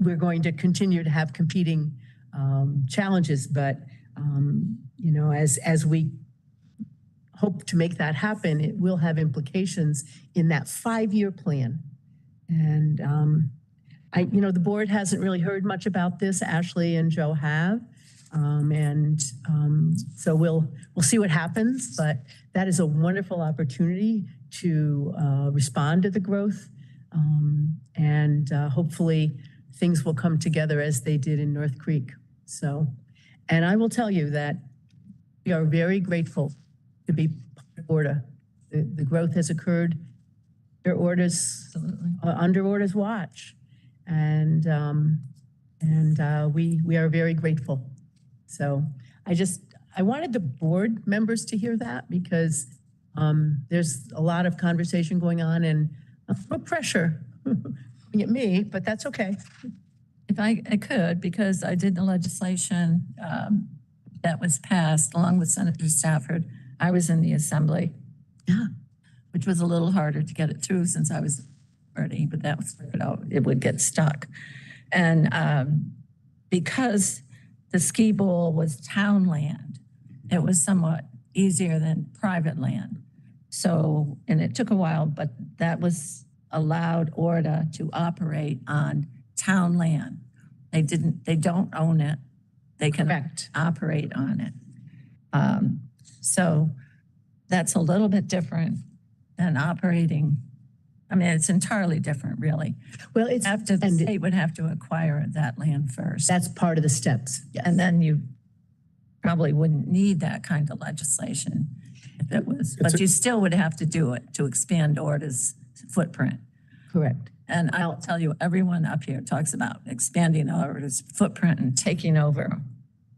we're going to continue to have competing challenges, but you know, as we hope to make that happen, it will have implications in that 5-year plan. And you know, the board hasn't really heard much about this. Ashley and Joe have, so we'll see what happens. But that is a wonderful opportunity to respond to the growth, and hopefully things will come together as they did in North Creek. So, and I will tell you that we are very grateful to be part of ORDA. The growth has occurred under ORDA's watch, and we are very grateful. So I wanted the board members to hear that, because there's a lot of conversation going on and no pressure coming at me, but that's okay. If I could, because I did the legislation that was passed along with Senator Stafford. I was in the assembly, which was a little harder to get it through since I was already, but that was figured out. It would get stuck. And because the ski bowl was town land, it was somewhat easier than private land. So, and it took a while, but that was allowed ORDA to operate on town land. They don't own it. They can operate on it. So that's a little bit different than operating. I mean, it's entirely different, really. Well, it's after the state would have to acquire that land first. That's part of the steps. Yes. And then you probably wouldn't need that kind of legislation if it was, but you still would have to do it to expand ORDA's footprint. Correct. And I'll tell you, everyone up here talks about expanding ORDA's footprint and taking over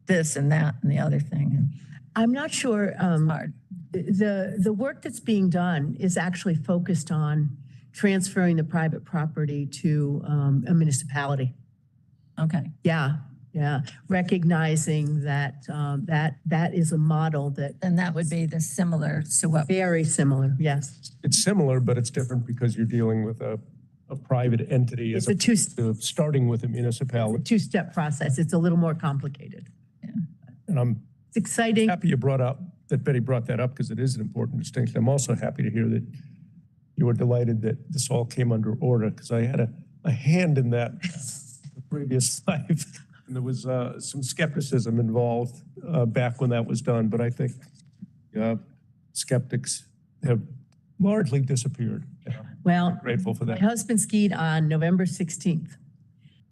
this and that and the other thing. And I'm not sure. hard. The work that's being done is actually focused on transferring the private property to a municipality. Okay. Yeah. Recognizing that that is a model that. And that would be the similar to what. Very similar. Yes. It's similar, but it's different because you're dealing with a private entity It's starting with a municipality. two-step process. It's a little more complicated. Yeah. And I'm It's exciting. happy that Betty brought that up, because it is an important distinction. I'm also happy to hear that you were delighted that this all came under ORDA, because I had a hand in that the previous life. And there was some skepticism involved back when that was done. But I think skeptics have largely disappeared. Well, I'm grateful for that. My husband skied on November 16th.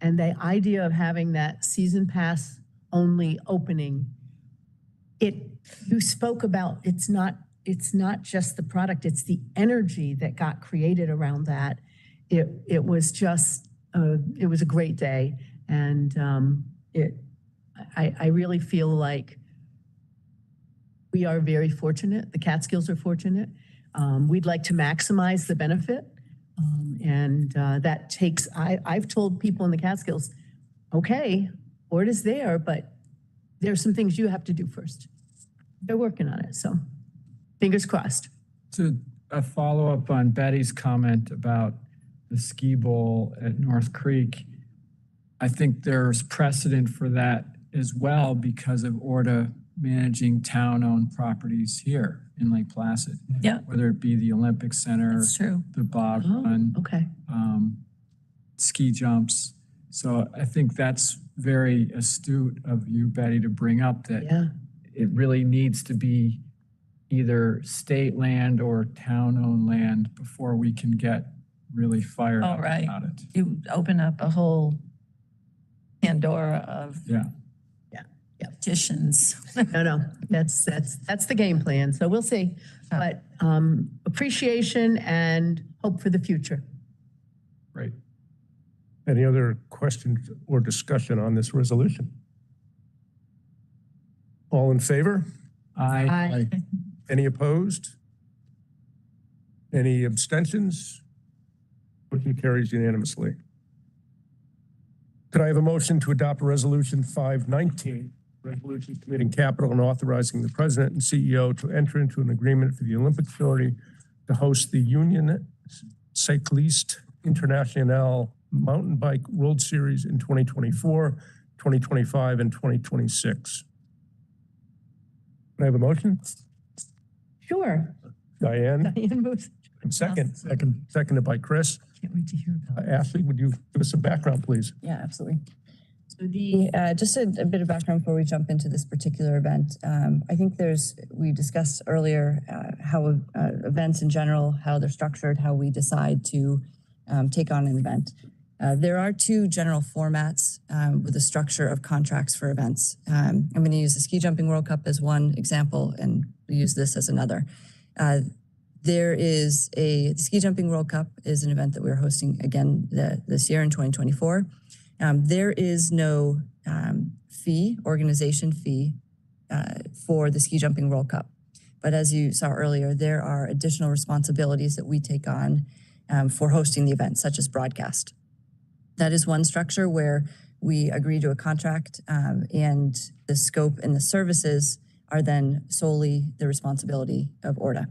And the idea of having that season pass only opening, you spoke about, it's not just the product, it's the energy that got created around that. It was just, it was a great day. And I really feel like we are very fortunate. The Catskills are fortunate. We'd like to maximize the benefit. And that takes, I've told people in the Catskills, okay, ORDA's there, but there's some things you have to do first. They're working on it, so fingers crossed. To a follow-up on Betty's comment about the ski bowl at North Creek, I think there's precedent for that as well because of ORDA managing town-owned properties here in Lake Placid. Yeah. Whether it be the Olympic Center, That's true. the bog run, Okay. ski jumps. So I think that's very astute of you, Betty, to bring up that Yeah. it really needs to be either state land or town-owned land before we can get really fired All up right. about it. You open up a whole Pandora of Yeah. petitions. No, that's the game plan. So we'll see. But appreciation and hope for the future. Right. Any other questions or discussion on this resolution? All in favor? Aye. Any opposed? Any abstentions? Motion carries unanimously. Could I have a motion to adopt Resolution 519, resolution committing capital and authorizing the president and CEO to enter into an agreement for the Olympic Authority to host the Union Cycliste Internationale Mountain Bike World Series in 2024, 2025, and 2026? Can I have a motion? Sure. Diane, Diane moves. seconded by Chris. Can't wait to hear about it. Ashley, would you give us some background, please? Yeah, absolutely. So just a bit of background before we jump into this particular event. I think we discussed earlier how events in general, how they're structured, how we decide to take on an event. There are two general formats with the structure of contracts for events. I'm going to use the Ski Jumping World Cup as one example and use this as another. The Ski Jumping World Cup is an event that we're hosting again this year in 2024. There is no organization fee for the Ski Jumping World Cup. But as you saw earlier, there are additional responsibilities that we take on for hosting the event, such as broadcast. That is one structure where we agree to a contract and the scope and the services are then solely the responsibility of ORDA.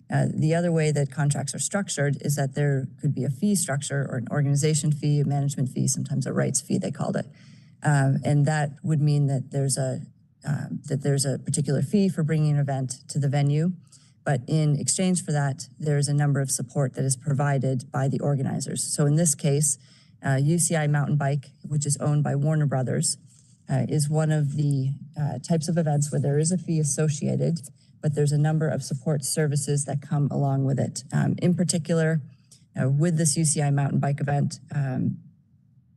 The other way that contracts are structured is that there could be a fee structure or an organization fee, a management fee, sometimes a rights fee, they called it. And that would mean that there's a particular fee for bringing an event to the venue. But in exchange for that, there's a number of support that is provided by the organizers. So in this case, UCI Mountain Bike, which is owned by Warner Brothers, is one of the types of events where there is a fee associated, but there's a number of support services that come along with it. In particular, with this UCI Mountain Bike event,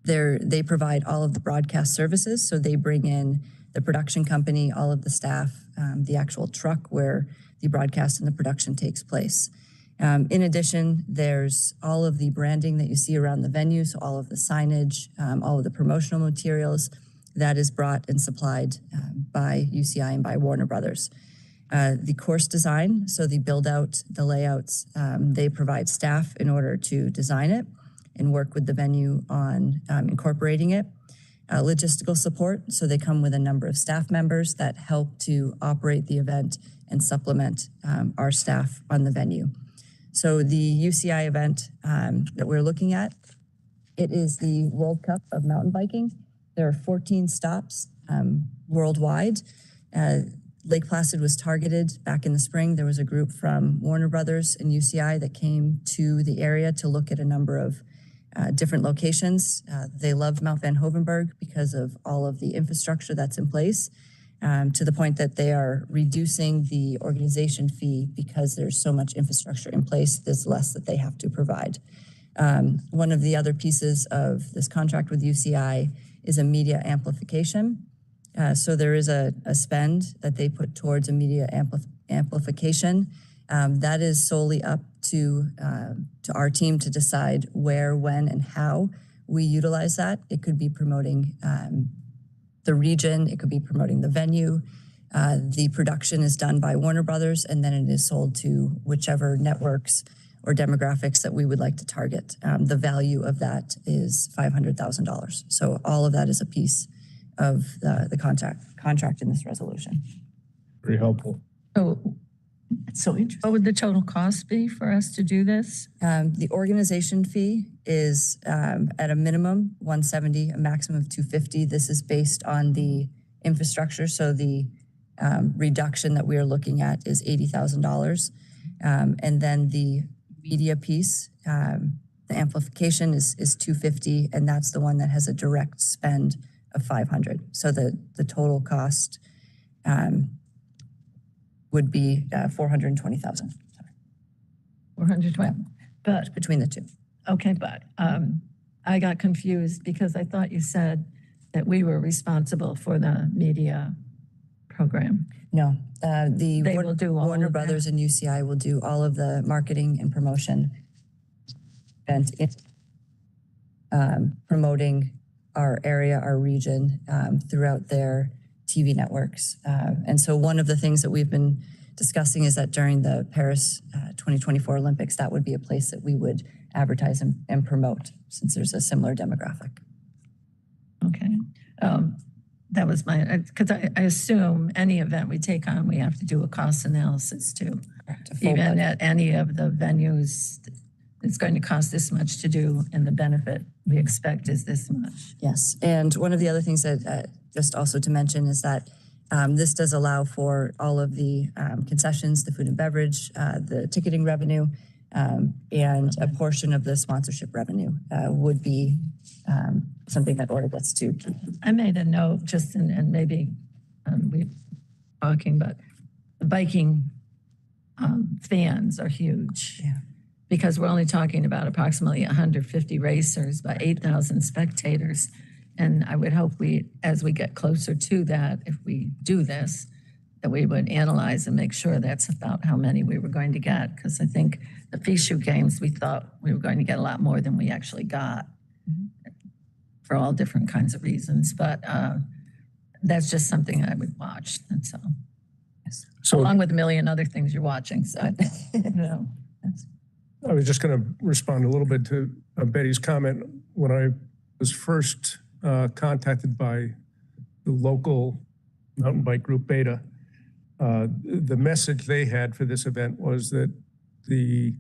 they provide all of the broadcast services. So they bring in the production company, all of the staff, the actual truck where the broadcast and the production takes place. In addition, there's all of the branding that you see around the venue, so all of the signage, all of the promotional materials that is brought and supplied by UCI and by Warner Brothers. The course design, so the build out, the layouts, they provide staff in order to design it and work with the venue on incorporating it. Logistical support, so they come with a number of staff members that help to operate the event and supplement our staff on the venue. So the UCI event that we're looking at, it is the World Cup of mountain biking. There are 14 stops worldwide. Lake Placid was targeted back in the spring. There was a group from Warner Brothers and UCI that came to the area to look at a number of different locations. They love Mount Van Hoevenberg because of all of the infrastructure that's in place, to the point that they are reducing the organization fee because there's so much infrastructure in place, there's less that they have to provide. One of the other pieces of this contract with UCI is a media amplification. So there is a spend that they put towards a media amplification. That is solely up to our team to decide where, when, and how we utilize that. It could be promoting the region, it could be promoting the venue. The production is done by Warner Brothers, and then it is sold to whichever networks or demographics that we would like to target. The value of that is $500,000. So all of that is a piece of the contract in this resolution. Very helpful. So That's so interesting. what would the total cost be for us to do this? The organization fee is at a minimum $170, a maximum of $250. This is based on the infrastructure. So the reduction that we are looking at is $80,000. And then the media piece, the amplification is $250, and that's the one that has a direct spend of $500. So the total cost would be 420,000 412. But, between the two. okay, but I got confused because I thought you said that we were responsible for the media program. No, They will do all Warner of that? Brothers and UCI will do all of the marketing and promotion and promoting our area, our region throughout their TV networks. And so one of the things that we've been discussing is that during the Paris 2024 Olympics, that would be a place that we would advertise and promote since there's a similar demographic. Okay. That was my, because I assume any event we take on, we have to do a cost analysis too. Correct. A full Even budget. at any of the venues, it's going to cost this much to do and the benefit we expect is this much. Yes, and one of the other things that just also to mention is that this does allow for all of the concessions, the food and beverage, the ticketing revenue, and a portion of the sponsorship revenue would be something that ORDA gets to keep. I made a note just, and maybe we're talking, but the biking fans are huge. Yeah. Because we're only talking about approximately 150 racers, about 8,000 spectators. And I would hope as we get closer to that, if we do this, that we would analyze and make sure that's about how many we were going to get. Because I think the FISU games, we thought we were going to get a lot more than we actually got for all different kinds of reasons. But that's just something I would watch, that's all. So Along with a million other things you're watching, so, you know. I was just going to respond a little bit to Betty's comment. When I was first contacted by the local mountain bike group Beta, the message they had for this event was that the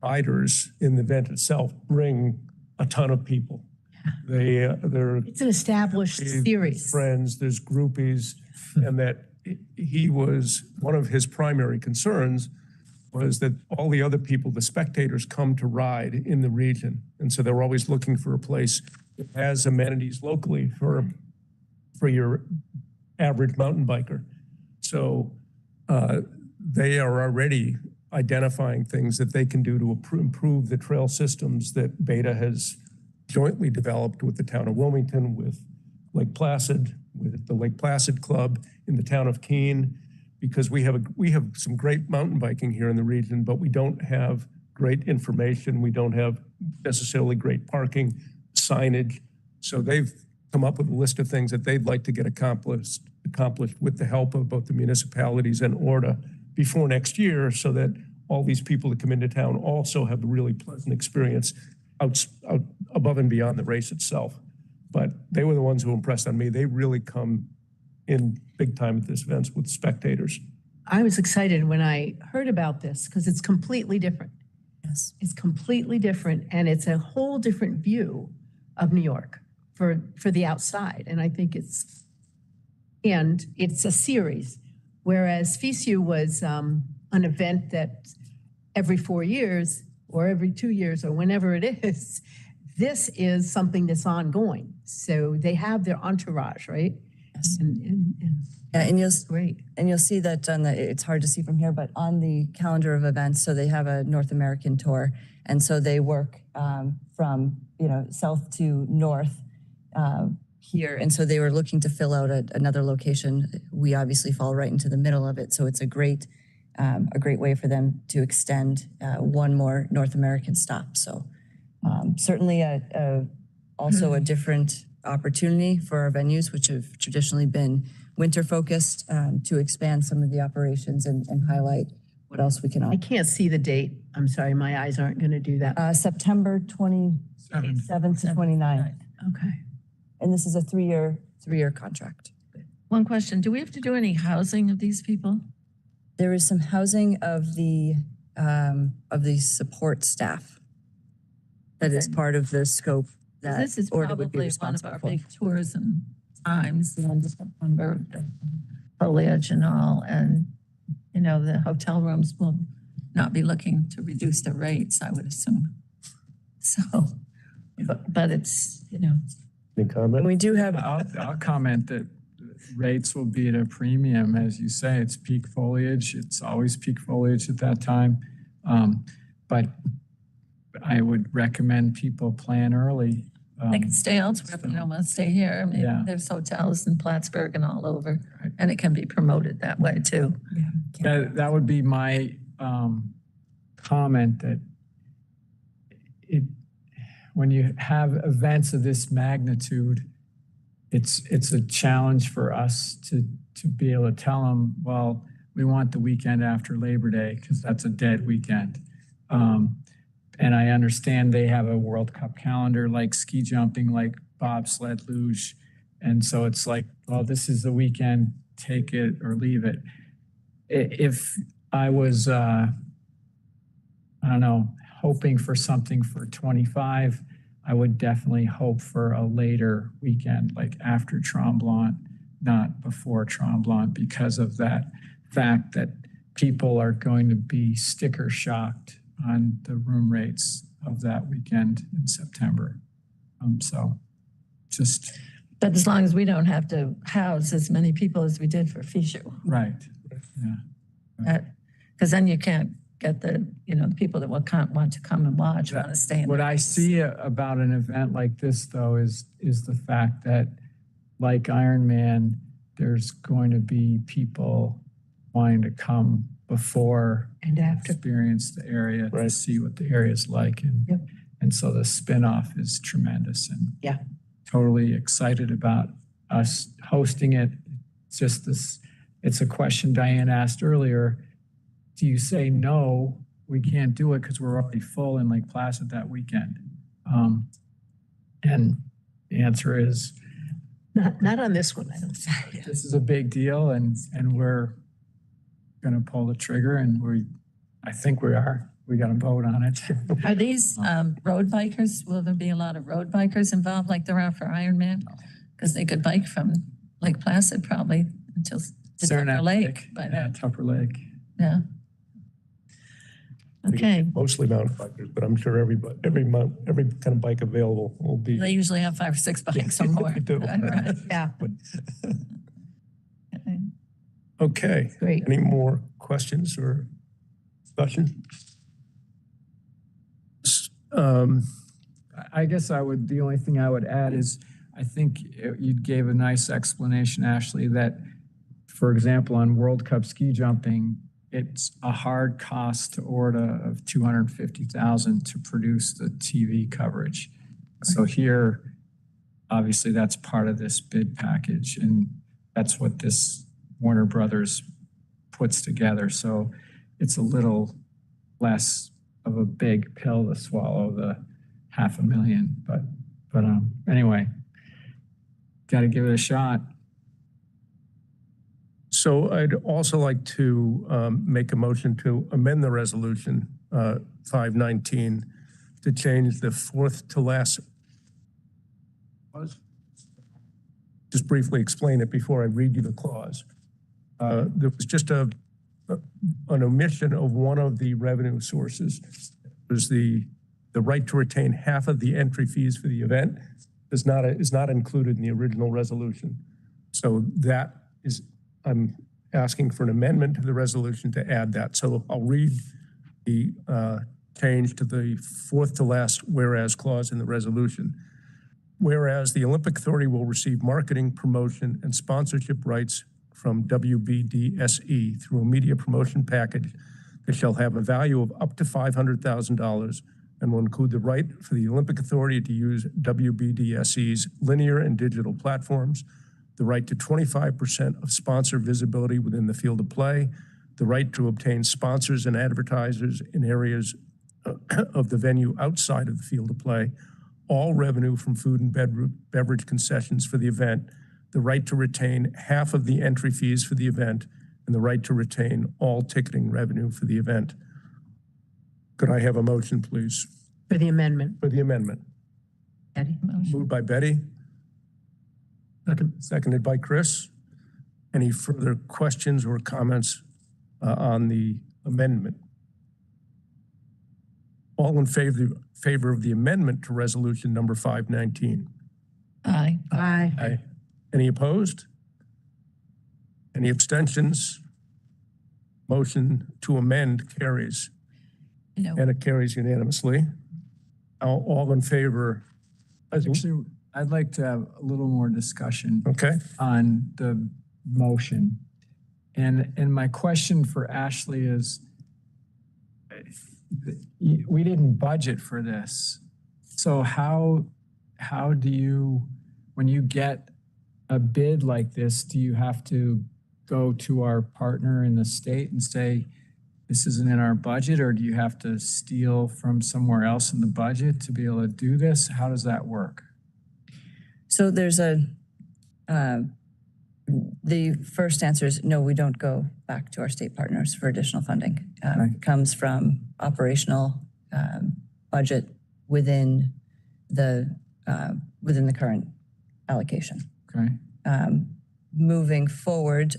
riders in the event itself bring a ton of people. They're It's an established series. friends, there's groupies, and that one of his primary concerns was that all the other people, the spectators, come to ride in the region. And so they're always looking for a place that has amenities locally for your average mountain biker. So they are already identifying things that they can do to improve the trail systems that Beta has jointly developed with the town of Wilmington, with Lake Placid, with the Lake Placid Club in the town of Keene, because we have some great mountain biking here in the region, but we don't have great information. We don't have necessarily great parking, signage. So they've come up with a list of things that they'd like to get accomplished with the help of both the municipalities and ORDA before next year, so that all these people that come into town also have a really pleasant experience out above and beyond the race itself. But they were the ones who impressed on me. They really come in big time at this event with spectators. I was excited when I heard about this because it's completely different. Yes. It's completely different, and it's a whole different view of New York for the outside. And I think it's a series, whereas FISU was an event that every 4 years or every 2 years or whenever it is, this is something that's ongoing. So they have their entourage, right? Yes. Yeah, and you'll see that it's hard to see from here, but on the calendar of events, so they have a North American tour, and so they work from south to north here, and so they were looking to fill out another location. We obviously fall right into the middle of it, so it's a great way for them to extend one more North American stop. So certainly also a different opportunity for our venues, which have traditionally been winter focused, to expand some of the operations and highlight what else we can I offer. can't see the date. I'm sorry, my eyes aren't going to do that. September 27th to 29th. Okay. And this is a three-year contract. One question, do we have to do any housing of these people? There is some housing of the support staff that is part of the scope that This is ORDA would be probably one of responsible our for. big tourism times, the end of September, the foliage and all, and, the hotel rooms will not be looking to reduce their rates, I would assume. So, but it's, Any comment? And we do have, I'll comment that rates will be at a premium. As you say, it's peak foliage. It's always peak foliage at that time. But I would recommend people plan early. They can stay elsewhere if they don't want to stay here. I mean, Yeah. there's hotels in Plattsburgh and all over, and it can be promoted that way too. That would be my comment, that when you have events of this magnitude, it's a challenge for us to be able to tell them, well, we want the weekend after Labor Day because that's a dead weekend. And I understand they have a World Cup calendar like ski jumping, like bobsled, luge. And so it's like, well, this is the weekend, take it or leave it. If I was, I don't know, hoping for something for 25, I would definitely hope for a later weekend, like after Tremblant, not before Tremblant, because of that fact that people are going to be sticker shocked on the room rates of that weekend in September. So just. But as long as we don't have to house as many people as we did for Fishu. Right, yeah. Because then you can't get the people that want to come and watch, want to stay in. What I see about an event like this, though, is the fact that, like Ironman, there's going to be people wanting to come before And after. experience the area to Right. see what the area is like. And, Yep. and so the spinoff is tremendous, and Yeah. totally excited about us hosting it. It's just this, it's a question Diane asked earlier. Do you say, no, we can't do it because we're already full in Lake Placid that weekend? And the answer is, Not on this one, I don't think. this is a big deal, and we're going to pull the trigger, and I think we are. We got to vote on it. Are these road bikers? Will there be a lot of road bikers involved like there are for Ironman? Because they could bike from Lake Placid probably until to Tupper Saranac Lake by Yeah, then. Tupper Lake. Yeah. Okay. Mostly mountain bikers, but I'm sure every kind of bike available will be. They usually have 5 or 6 bikes or more. They do. Right. Yeah, Okay. great. Any more questions or discussion? I guess the only thing I would add is, I think you gave a nice explanation, Ashley, that, for example, on World Cup ski jumping, it's a hard cost to ORDA of $250,000 to produce the TV coverage. So here, obviously, that's part of this bid package, and that's what this Warner Brothers puts together. So it's a little less of a big pill to swallow, the $500,000. But anyway, got to give it a shot. So I'd also like to make a motion to amend the resolution 519 to change the fourth to last. Just briefly explain it before I read you the clause. There was just an omission of one of the revenue sources. It was the right to retain half of the entry fees for the event is not included in the original resolution. So that is, I'm asking for an amendment to the resolution to add that. So I'll read the change to the fourth to last whereas clause in the resolution. Whereas the Olympic Authority will receive marketing, promotion, and sponsorship rights from WBDSE through a media promotion package that shall have a value of up to $500,000 and will include the right for the Olympic Authority to use WBDSE's linear and digital platforms, the right to 25% of sponsor visibility within the field of play, the right to obtain sponsors and advertisers in areas of the venue outside of the field of play, all revenue from food and beverage concessions for the event, the right to retain half of the entry fees for the event, and the right to retain all ticketing revenue for the event. Could I have a motion, please, For the amendment. for the amendment? Eddie? Moved by Betty. Seconded by Chris. Any further questions or comments on the amendment? All in favor of the amendment to resolution number 519? Aye. Aye. Aye. Any opposed? Any abstentions? Motion to amend carries, No. and it carries unanimously. All in favor? Actually, I'd like to have a little more discussion Okay, on the motion. And my question for Ashley is, we didn't budget for this. So how do you, when you get a bid like this, do you have to go to our partner in the state and say, this isn't in our budget, or do you have to steal from somewhere else in the budget to be able to do this? How does that work? So there's the first answer is no, we don't go back to our state partners for additional funding. Okay. It comes from operational budget within the current allocation. Okay. Moving forward,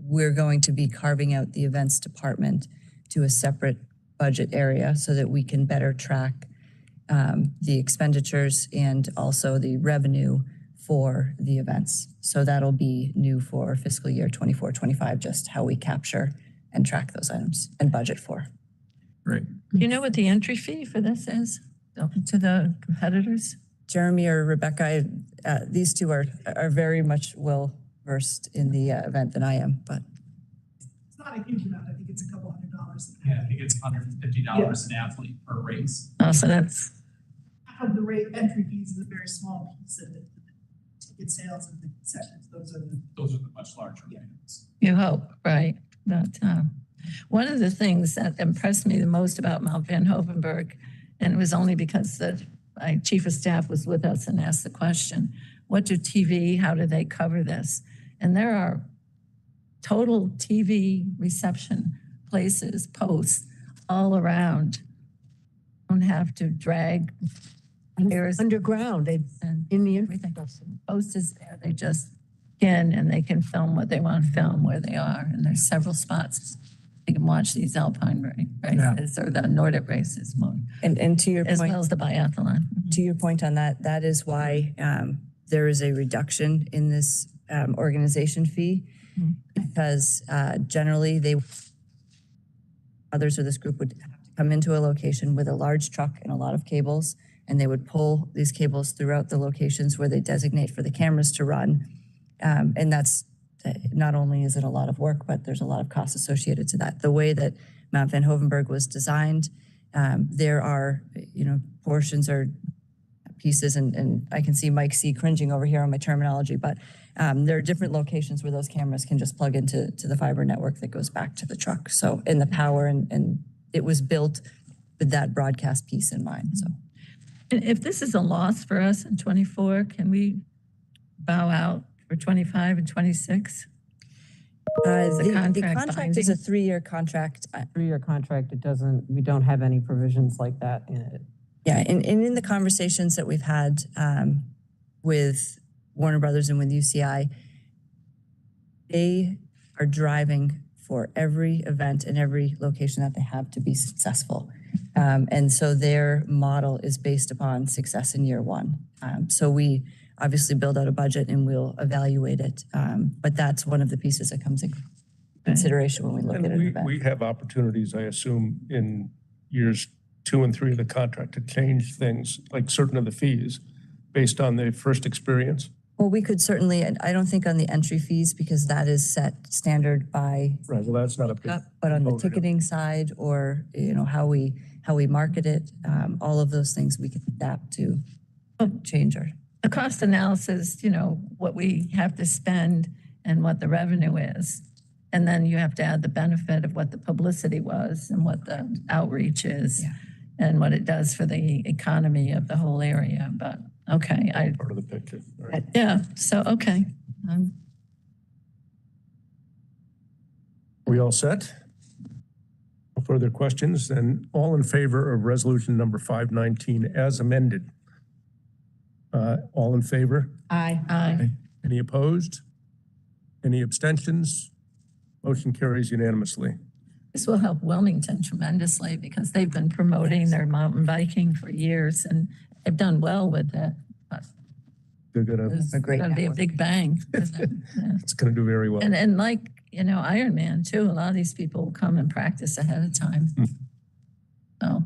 we're going to be carving out the events department to a separate budget area so that we can better track the expenditures and also the revenue for the events. So that'll be new for fiscal year 24, 25, just how we capture and track those items and budget for. Great. Do you know what the entry fee for this is to the competitors? Jeremy or Rebecca, these two are very much well versed in the event than I am, but It's not a huge amount. I think it's a couple $100. Yeah, I think it's $150 an athlete per race. Oh, so that's, Half of the rate entry fees is a very small piece of it. Ticket sales and the concessions, those are the much larger items. you hope, right? But one of the things that impressed me the most about Mount Van Hovenberg, and it was only because my chief of staff was with us and asked the question, what do TV, how do they cover this? And there are total TV reception places, posts all around. Don't have to drag wires Underground, they, and in the everything. Post is there, they just in and they can film what they want to film where they are. And there's several spots. You can watch these alpine races or the Nordic races more, and to your as point, well as the biathlon. to your point on that, that is why there is a reduction in this organization fee, because generally others of this group would have to come into a location with a large truck and a lot of cables, and they would pull these cables throughout the locations where they designate for the cameras to run. And that's not only is it a lot of work, but there's a lot of costs associated to that. The way that Mount Van Hovenberg was designed, there are, portions or pieces, and I can see Mike C. cringing over here on my terminology, but there are different locations where those cameras can just plug into the fiber network that goes back to the truck. So in the power, and it was built with that broadcast piece in mind, so. And if this is a loss for us in 24, can we bow out for 25 and 26? The contract contract is a binding? 3-year contract. 3-year contract, we don't have any provisions like that in it. Yeah, and in the conversations that we've had with Warner Brothers and with UCI, they are driving for every event and every location that they have to be successful. And so their model is based upon success in year one. So we obviously build out a budget and we'll evaluate it. But that's one of the pieces that comes in consideration when we look at an and event. we have opportunities, I assume, in years 2 and 3 of the contract to change things, like certain of the fees, based on the first experience. Well, we could certainly, I don't think on the entry fees, because that is set standard by, Right, well, that's not a big. but on the component. ticketing side, or, how we market it, all of those things we can adapt to change our. The cost analysis, what we have to spend and what the revenue is. And then you have to add the benefit of what the publicity was and what the outreach is and what it does for the economy of the whole area. But okay, Part of the picture. All right. yeah, so, okay. We all set? No further questions? Then all in favor of resolution number 519 as amended? All in favor? Aye. Any opposed? Any abstentions? Motion carries unanimously. This will help Wilmington tremendously because they've been promoting their mountain biking for years and they've done well with it. But they're gonna, It's A great gonna be a network. big bang. Isn't it? Yeah. it's gonna do very well. And like, Ironman too, a lot of these people will come and practice ahead of time. So,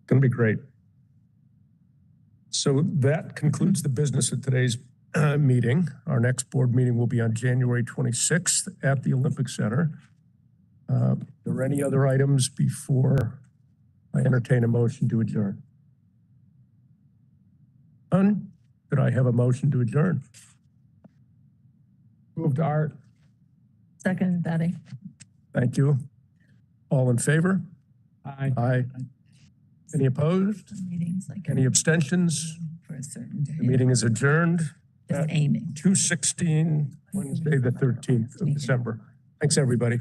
Gonna be great. So that concludes the business of today's meeting. Our next board meeting will be on January 26th at the Olympic Center. Are there any other items before I entertain a motion to adjourn? None? Could I have a motion to adjourn? Moved Art. second, Betty. Thank you. All in favor? Aye. Aye. Any opposed? Meetings like. Any abstentions? For a certain day. The meeting is adjourned Just at aiming. 2:16, Wednesday, the 13th of December. Thanks, everybody.